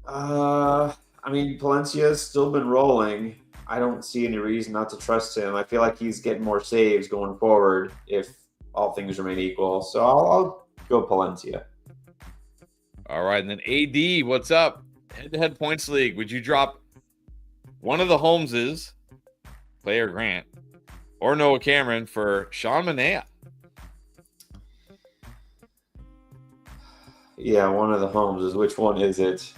I mean, Palencia's still been rolling. I don't see any reason not to trust him. I feel like he's getting more saves going forward if all things remain equal. So I'll go Palencia. All right, and then AD, what's up? Head-to-head points league. Would you drop one of the Holmeses, player Grant, or Noah Cameron for Sean Manaea? Yeah, one of the Holmeses. Which one is it?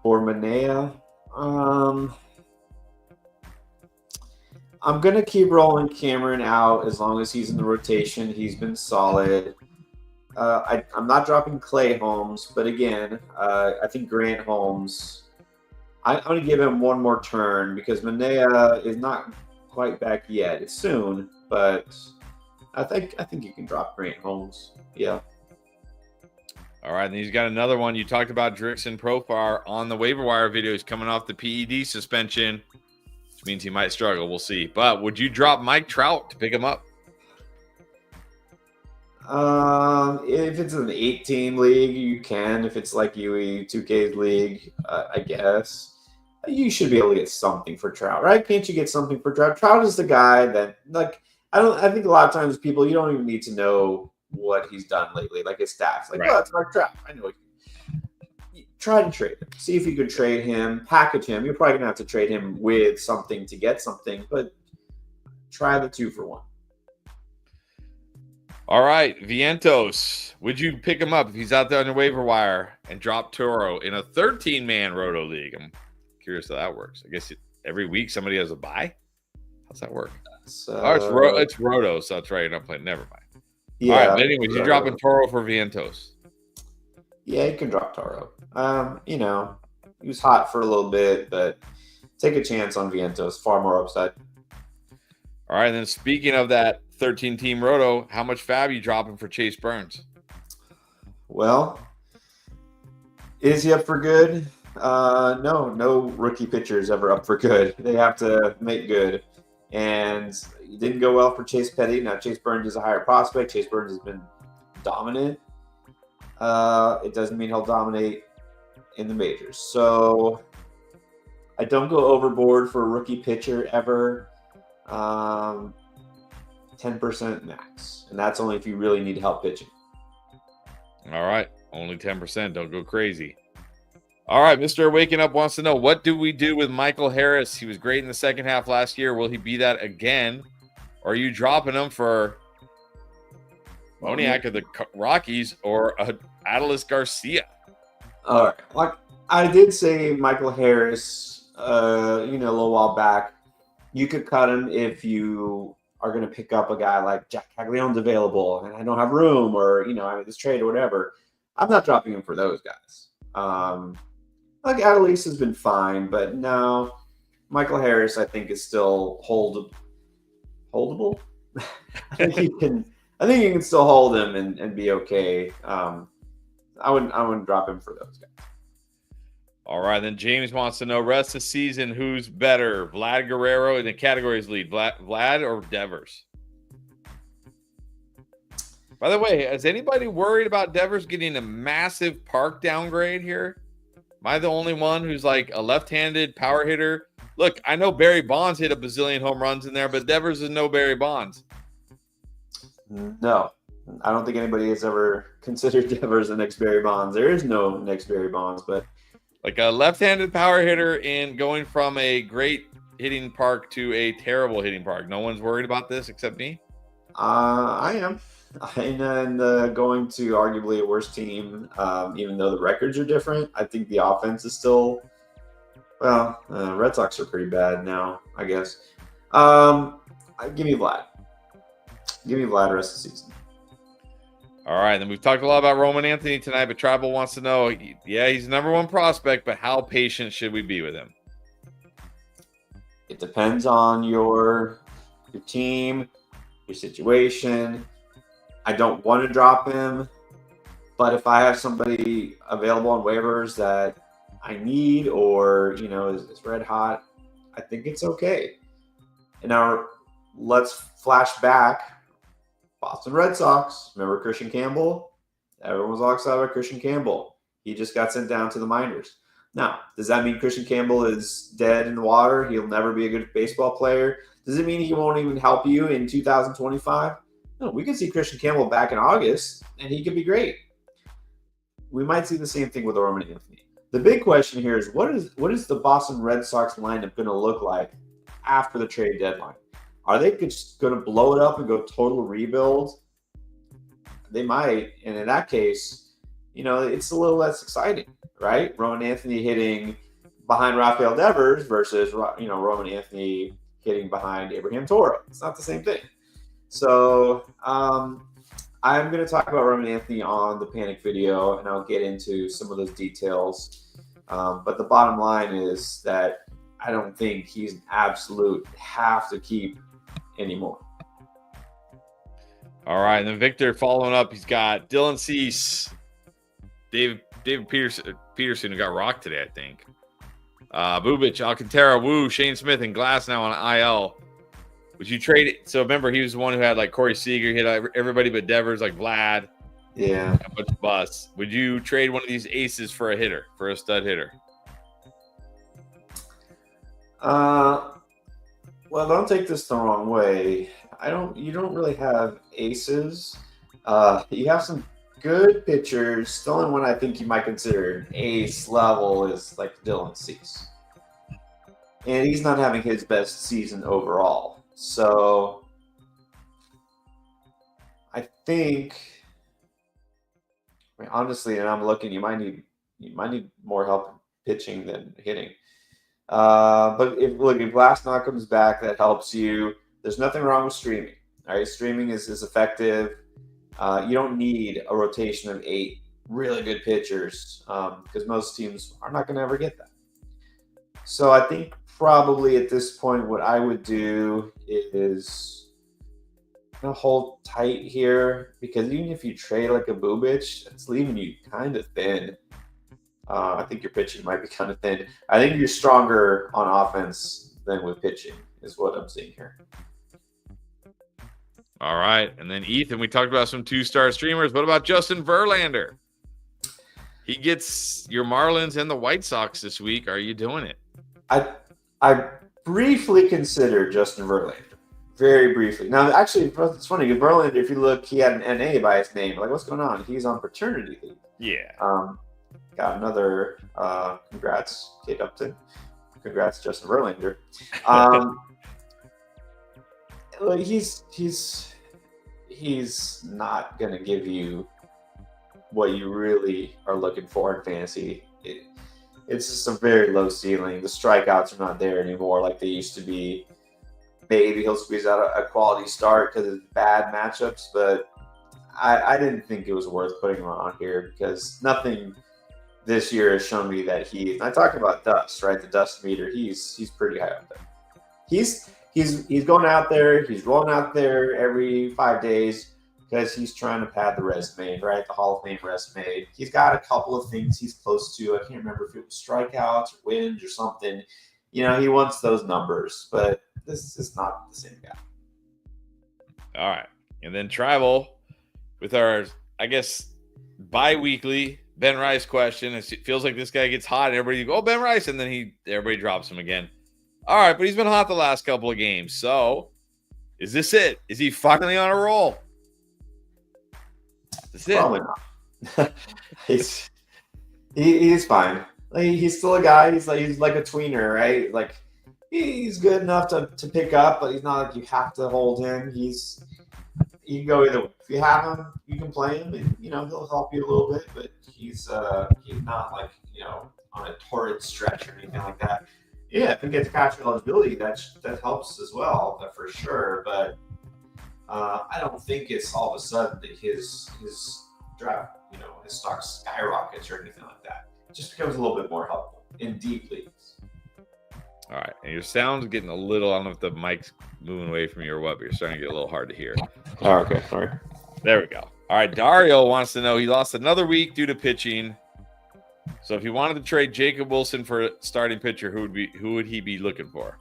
For Manaea, I'm going to keep rolling Cameron out as long as he's in the rotation. He's been solid. I'm not dropping Clay Holmes, but again, I think Grant Holmes, I'm going to give him one more turn because Manaea is not quite back yet. It's soon, but I think you can drop Grant Holmes. Yeah. All right, and he's got another one. You talked about Drickson Profar on the waiver wire video. He's coming off the PED suspension, which means he might struggle. We'll see. But would you drop Mike Trout to pick him up? If it's an 8-team league, you can. If it's like UE 2K's league, I guess you should be able to get something for Trout, right? Can't you get something for Trout? Trout is the guy that, like, I think a lot of times people, you don't even need to know what he's done lately, like his stats. Like, right. Oh, it's Mark Trout. I know. Try to trade him. See if you can trade him, package him. You're probably gonna have to trade him with something to get something, but try the 2-for-1. All right, Vientos. Would you pick him up if he's out there on the waiver wire and drop Toro in a 13-man Roto league? I'm curious how that works. I guess every week somebody has a bye. How's that work? It's Roto, so that's right. You're not playing. Never mind. Yeah, all right, but anyways, you're dropping Toro for Vientos. Yeah, you can drop Toro. He was hot for a little bit, but take a chance on Vientos. Far more upside. All right, and then speaking of that 13-team Roto, how much fab you dropping for Chase Burns? Well, is he up for good? No rookie pitcher is ever up for good. They have to make good. And it didn't go well for Chase Petty. Now, Chase Burns is a higher prospect. Chase Burns has been dominant. It doesn't mean he'll dominate in the majors. So I don't go overboard for a rookie pitcher ever. 10% max. And that's only if you really need help pitching. All right. Only 10%. Don't go crazy. All right, Mr. Waking Up wants to know, what do we do with Michael Harris? He was great in the second half last year. Will he be that again? Or are you dropping him for Moniak of the Rockies or Adolis Garcia? All right. Like I did say Michael Harris, a little while back, you could cut him if you are going to pick up a guy like Jack Caglione's available and I don't have room or, I have this trade or whatever. I'm not dropping him for those guys. Like Adolis has been fine, but no, Michael Harris I think is still holdable. I think you can still hold him and be okay. I wouldn't drop him for those guys. All right, then James wants to know, rest of the season, who's better, Vlad Guerrero in the categories lead, Vlad or Devers? By the way, is anybody worried about Devers getting a massive park downgrade here? Am I the only one who's like a left-handed power hitter? Look, I know Barry Bonds hit a bazillion home runs in there, but Devers is no Barry Bonds. No, I don't think anybody has ever considered Devers the next Barry Bonds. There is no next Barry Bonds, but like a left-handed power hitter and going from a great hitting park to a terrible hitting park. No one's worried about this except me? I am. And going to arguably a worse team, even though the records are different. I think the offense is still, Red Sox are pretty bad now, I guess. Give me Vlad. Give me Vlad the rest of the season. All right, then we've talked a lot about Roman Anthony tonight, but Tribal wants to know, yeah, he's the number one prospect, but how patient should we be with him? It depends on your team, your situation. I don't want to drop him, but if I have somebody available on waivers that I need or, is red hot, I think it's okay. And now let's flash back. Boston Red Sox. Remember Christian Campbell? Everyone was all excited about Christian Campbell. He just got sent down to the minors. Now, does that mean Christian Campbell is dead in the water? He'll never be a good baseball player? Does it mean he won't even help you in 2025? No, we can see Christian Campbell back in August, and he could be great. we might see the same thing with Roman Anthony. The big question here is what is the Boston Red Sox lineup going to look like after the trade deadline? Are they just going to blow it up and go total rebuild? They might, and in that case, it's a little less exciting, right? Roman Anthony hitting behind Rafael Devers versus Roman Anthony hitting behind Abraham Toro. It's not the same thing. So I'm going to talk about Roman Anthony on the Panic video, and I'll get into some of those details. But the bottom line is that I don't think he's an absolute have to keep anymore. All right, and then Victor following up, he's got Dylan Cease, David Peterson who got rocked today, I think. Bubic, Alcantara, Wu, Shane Smith, and Glass now on IL. Would you trade it? So remember, he was the one who had like Corey Seager, he had everybody but Devers, like Vlad. Yeah. A bunch of busts. Would you trade one of these aces for a stud hitter? Well, don't take this the wrong way. You don't really have aces. You have some good pitchers. The only one I think you might consider an ace level is like Dylan Cease. And he's not having his best season overall. So I think, honestly, and I'm looking, you might need more help pitching than hitting. But if Glasnow comes back, that helps you. There's nothing wrong with streaming. All right, streaming is effective. You don't need a rotation of 8 really good pitchers because most teams are not going to ever get that. So I think probably at this point, what I would do is hold tight here, because even if you trade like a Bubic, it's leaving you kind of thin. I think your pitching might be kind of thin. I think you're stronger on offense than with pitching, is what I'm seeing here. All right. And then Ethan, we talked about some 2-star streamers. What about Justin Verlander? He gets your Marlins and the White Sox this week. Are you doing it? I briefly considered Justin Verlander. Very briefly. Now, actually, it's funny. Verlander, if you look, he had an NA by his name. Like, what's going on? He's on paternity leave. Yeah. Got another congrats, Kate Upton. Congrats, Justin Verlander. He's not going to give you what you really are looking for in fantasy. It's just a very low ceiling. The strikeouts are not there anymore like they used to be. Maybe he'll squeeze out a quality start because of bad matchups, but I didn't think it was worth putting him on here because nothing this year has shown me that I talk about dust, right? The dust meter, he's pretty high up there. He's going out there, he's rolling out there every 5 days because he's trying to pad the resume, right? The Hall of Fame resume. He's got a couple of things he's close to. I can't remember if it was strikeouts or wins or something. He wants those numbers, but this is not the same guy. All right. And then Tribal with our, I guess, bi-weekly Ben Rice question. It feels like this guy gets hot and everybody go, oh, Ben Rice, and then everybody drops him again. All right, but he's been hot the last couple of games. So is this it? Is he finally on a roll? Is this Probably not. He's fine. He's still a guy. He's like a tweener, right? Like he's good enough to pick up, but he's not like you have to hold him. You can go either way. If you have him, you can play him, and he'll help you a little bit. But he's not like on a torrid stretch or anything like that. Yeah, if he gets catcher eligibility, that helps as well, for sure. But I don't think it's all of a sudden that his draft, his stock skyrockets or anything like that. It just becomes a little bit more helpful in deep leagues. All right, and your sound's getting a little, I don't know if the mic's moving away from you or what, but you're starting to get a little hard to hear. Oh, okay, sorry. There we go. All right, Dario wants to know, he lost another week due to pitching. So if you wanted to trade Jacob Wilson for a starting pitcher, who would he be looking for?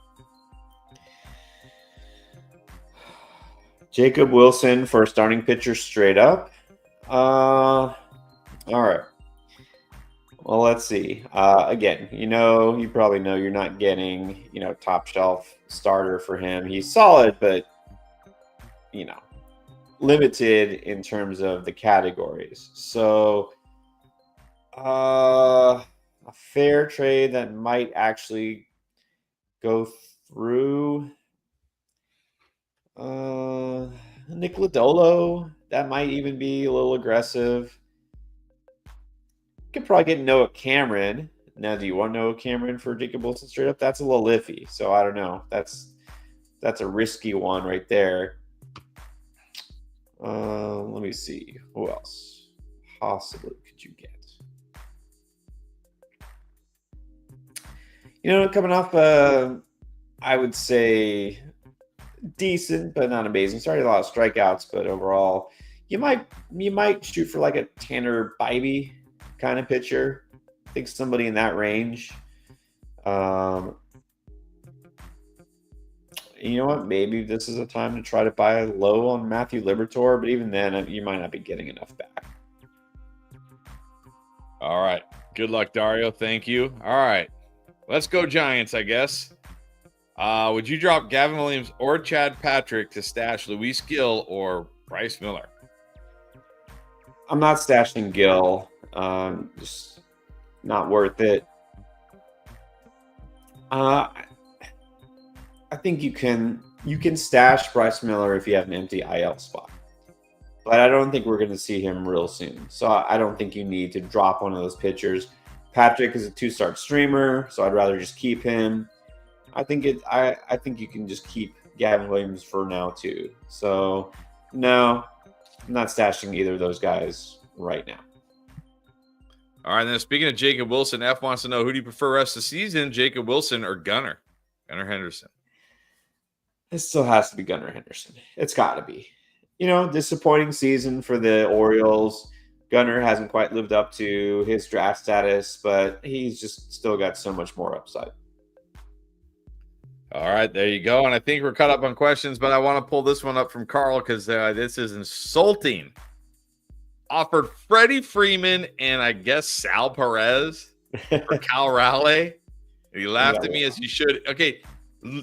Jacob Wilson for a starting pitcher straight up. All right. Well, let's see. Again, you probably know you're not getting, top shelf starter for him. He's solid, but, limited in terms of the categories. So A fair trade that might actually go through. Nick Lodolo. That might even be a little aggressive. Could probably get Noah Cameron. Now, do you want Noah Cameron for Jacob Wilson straight up? That's a little iffy. So I don't know. That's a risky one right there. Let me see. Who else possibly could you get? Coming off, I would say decent, but not amazing. Started a lot of strikeouts, but overall, you might shoot for like a Tanner Bybee kind of pitcher. I think somebody in that range. You know what? Maybe this is a time to try to buy low on Matthew Liberatore, but even then, you might not be getting enough back. All right. Good luck, Dario. Thank you. All right. Let's go Giants, I guess. Would you drop Gavin Williams or Chad Patrick to stash Luis Gill or Bryce Miller? I'm not stashing Gill. Just not worth it. I think you can stash Bryce Miller if you have an empty IL spot. But I don't think we're going to see him real soon. So I don't think you need to drop one of those pitchers. Patrick is a 2-start streamer, so I'd rather just keep him. I think you can just keep Gavin Williams for now too. So no, I'm not stashing either of those guys right now. All right, then speaking of Jacob Wilson, F wants to know, who do you prefer rest of the season, Jacob Wilson or Gunnar Henderson? It still has to be Gunnar Henderson. It's got to be. Disappointing season for the Orioles. Gunnar hasn't quite lived up to his draft status, but he's just still got so much more upside. All right, there you go. And I think we're caught up on questions, but I want to pull this one up from Carl because this is insulting. Offered Freddie Freeman and I guess Sal Perez for Cal Raleigh. And he laughed at me as he should. Okay,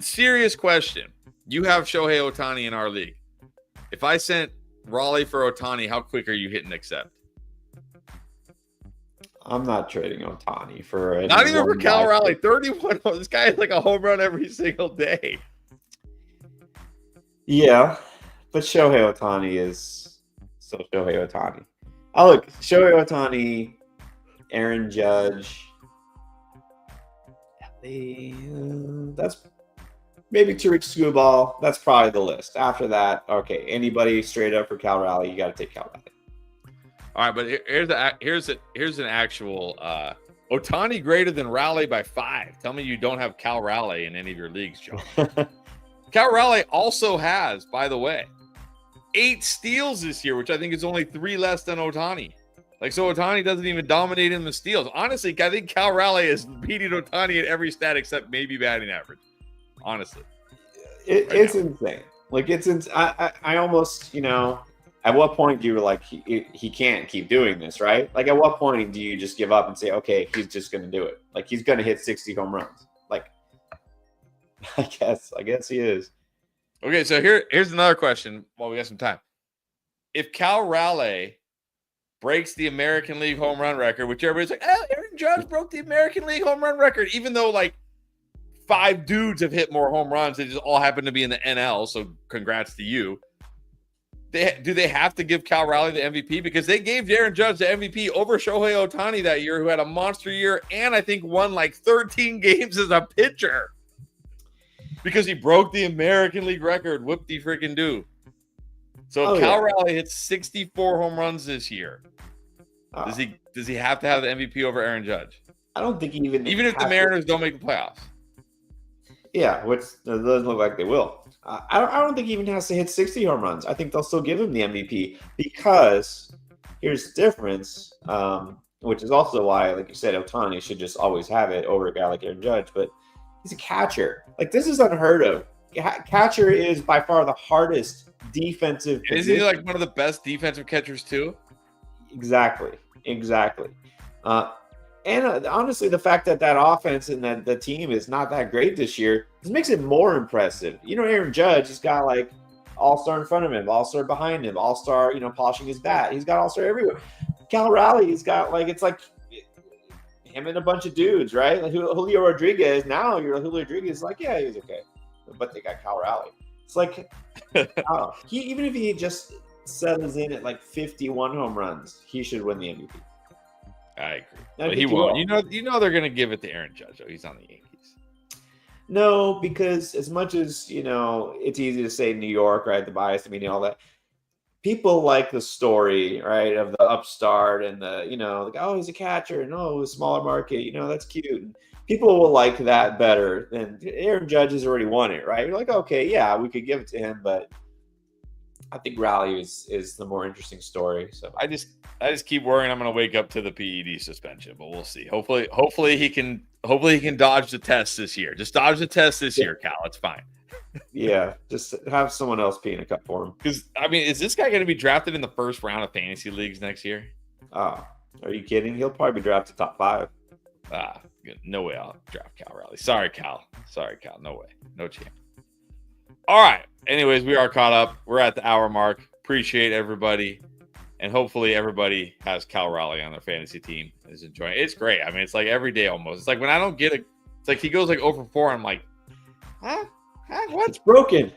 serious question. You have Shohei Ohtani in our league. If I sent Raleigh for Ohtani, how quick are you hitting accept? I'm not trading Ohtani for not even for Cal Raleigh. 31. This guy is like a home run every single day. Yeah, but Shohei Ohtani is still Shohei Ohtani. Oh, look, Shohei Ohtani, Aaron Judge. That's maybe Tariq Skubal. That's probably the list. After that, okay, anybody straight up for Cal Raleigh, you got to take Cal Raleigh. All right, but here's an actual Ohtani greater than Raleigh by 5. Tell me you don't have Cal Raleigh in any of your leagues, John. Cal Raleigh also has, by the way, 8 steals this year, which I think is only 3 less than Ohtani. So Ohtani doesn't even dominate in the steals. Honestly, I think Cal Raleigh is beating Ohtani at every stat except maybe batting average. Honestly, it's insane. I almost, at what point do you like he can't keep doing this, right? At what point do you just give up and say, okay, he's just going to do it? He's going to hit 60 home runs. I guess he is. Okay, so here's another question while we got some time. If Cal Raleigh breaks the American League home run record, which everybody's like, oh, Aaron Judge broke the American League home run record, even though 5 dudes have hit more home runs. They just all happen to be in the NL, so congrats to you. Do they have to give Cal Raleigh the MVP? Because they gave Aaron Judge the MVP over Shohei Ohtani that year, who had a monster year and I think won 13 games as a pitcher. Because he broke the American League record. Whoop-de-freaking-do. So Cal Raleigh hits 64 home runs this year. Does he have to have the MVP over Aaron Judge? I don't think even if the Mariners don't make the playoffs. Yeah, which doesn't look like they will. I don't think he even has to hit 60 home runs. I think they'll still give him the MVP because here's the difference, which is also why, like you said, Ohtani should just always have it over a guy like Aaron Judge. But he's a catcher. This is unheard of. Catcher is by far the hardest defensive position. Isn't he one of the best defensive catchers too? Exactly. And honestly, the fact that offense and that the team is not that great this year just makes it more impressive. Aaron Judge has got all-star in front of him, all-star behind him, all-star, polishing his bat. He's got all-star everywhere. Cal Raleigh, he's got him and a bunch of dudes, right? Like Julio Rodriguez. Now you're Julio Rodriguez, like, yeah, he's okay, but they got Cal Raleigh. It's like, even if he just settles in at like 51 home runs, he should win the MVP. I agree, but he won't. You know they're gonna give it to Aaron Judge. Though. He's on the Yankees. No, because as much as it's easy to say New York, right? The bias, all that. People like the story, right, of the upstart and the, like, oh, he's a catcher and oh, a smaller market, that's cute. And people will like that better than Aaron Judge has already won it, right? You're like, okay, yeah, we could give it to him, but I think Raleigh is the more interesting story. So I just keep worrying I'm going to wake up to the PED suspension, but we'll see. Hopefully he can dodge the test this year. Just dodge the test this year, Cal. It's fine. Yeah, just have someone else pee in a cup for him. Because is this guy going to be drafted in the first round of fantasy leagues next year? Are you kidding? He'll probably be drafted top 5. No way I'll draft Cal Raleigh. Sorry, Cal. No way. No chance. All right. Anyways, we are caught up. We're at the hour mark. Appreciate everybody. And hopefully everybody has Cal Raleigh on their fantasy team. Is enjoying it. It's great. It's like every day almost. It's like when I don't get it, it's like he goes like 0-for-4. I'm like, huh? What? It's broken.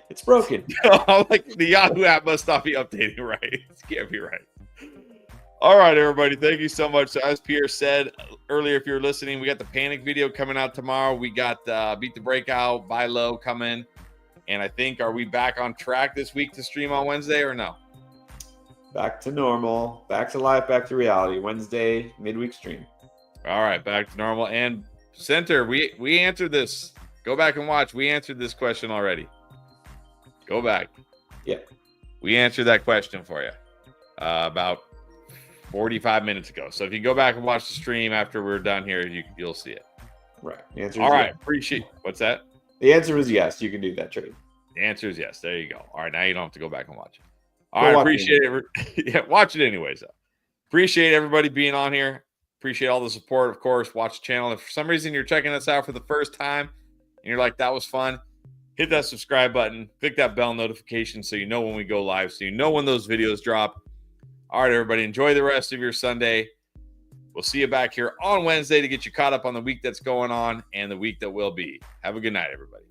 I'm like, the Yahoo app must not be updating right. It can't be right. All right, everybody. Thank you so much. So as Pierre said earlier, if you're listening, we got the Panic video coming out tomorrow. We got Beat the Breakout, Buy Low coming. And I think, are we back on track this week to stream on Wednesday or no? Back to normal. Back to life. Back to reality. Wednesday, midweek stream. All right. Back to normal. And Center, we answered this. Go back and watch. We answered this question already. Go back. Yeah. We answered that question for you about 45 minutes ago. So if you go back and watch the stream after we're done here, you'll see it. Right. The answer is all right. yes. Appreciate. What's that? The answer is yes. You can do that trade. The answer is yes. There you go. All right. Now you don't have to go back and watch it. All right. Appreciate it. Yeah. Watch it anyways. Though. Appreciate everybody being on here. Appreciate all the support. Of course, watch the channel. If for some reason you're checking us out for the first time, and you're like, that was fun, hit that subscribe button, click that bell notification so you know when we go live, so you know when those videos drop. All right, everybody, enjoy the rest of your Sunday. We'll see you back here on Wednesday to get you caught up on the week that's going on and the week that will be. Have a good night, everybody.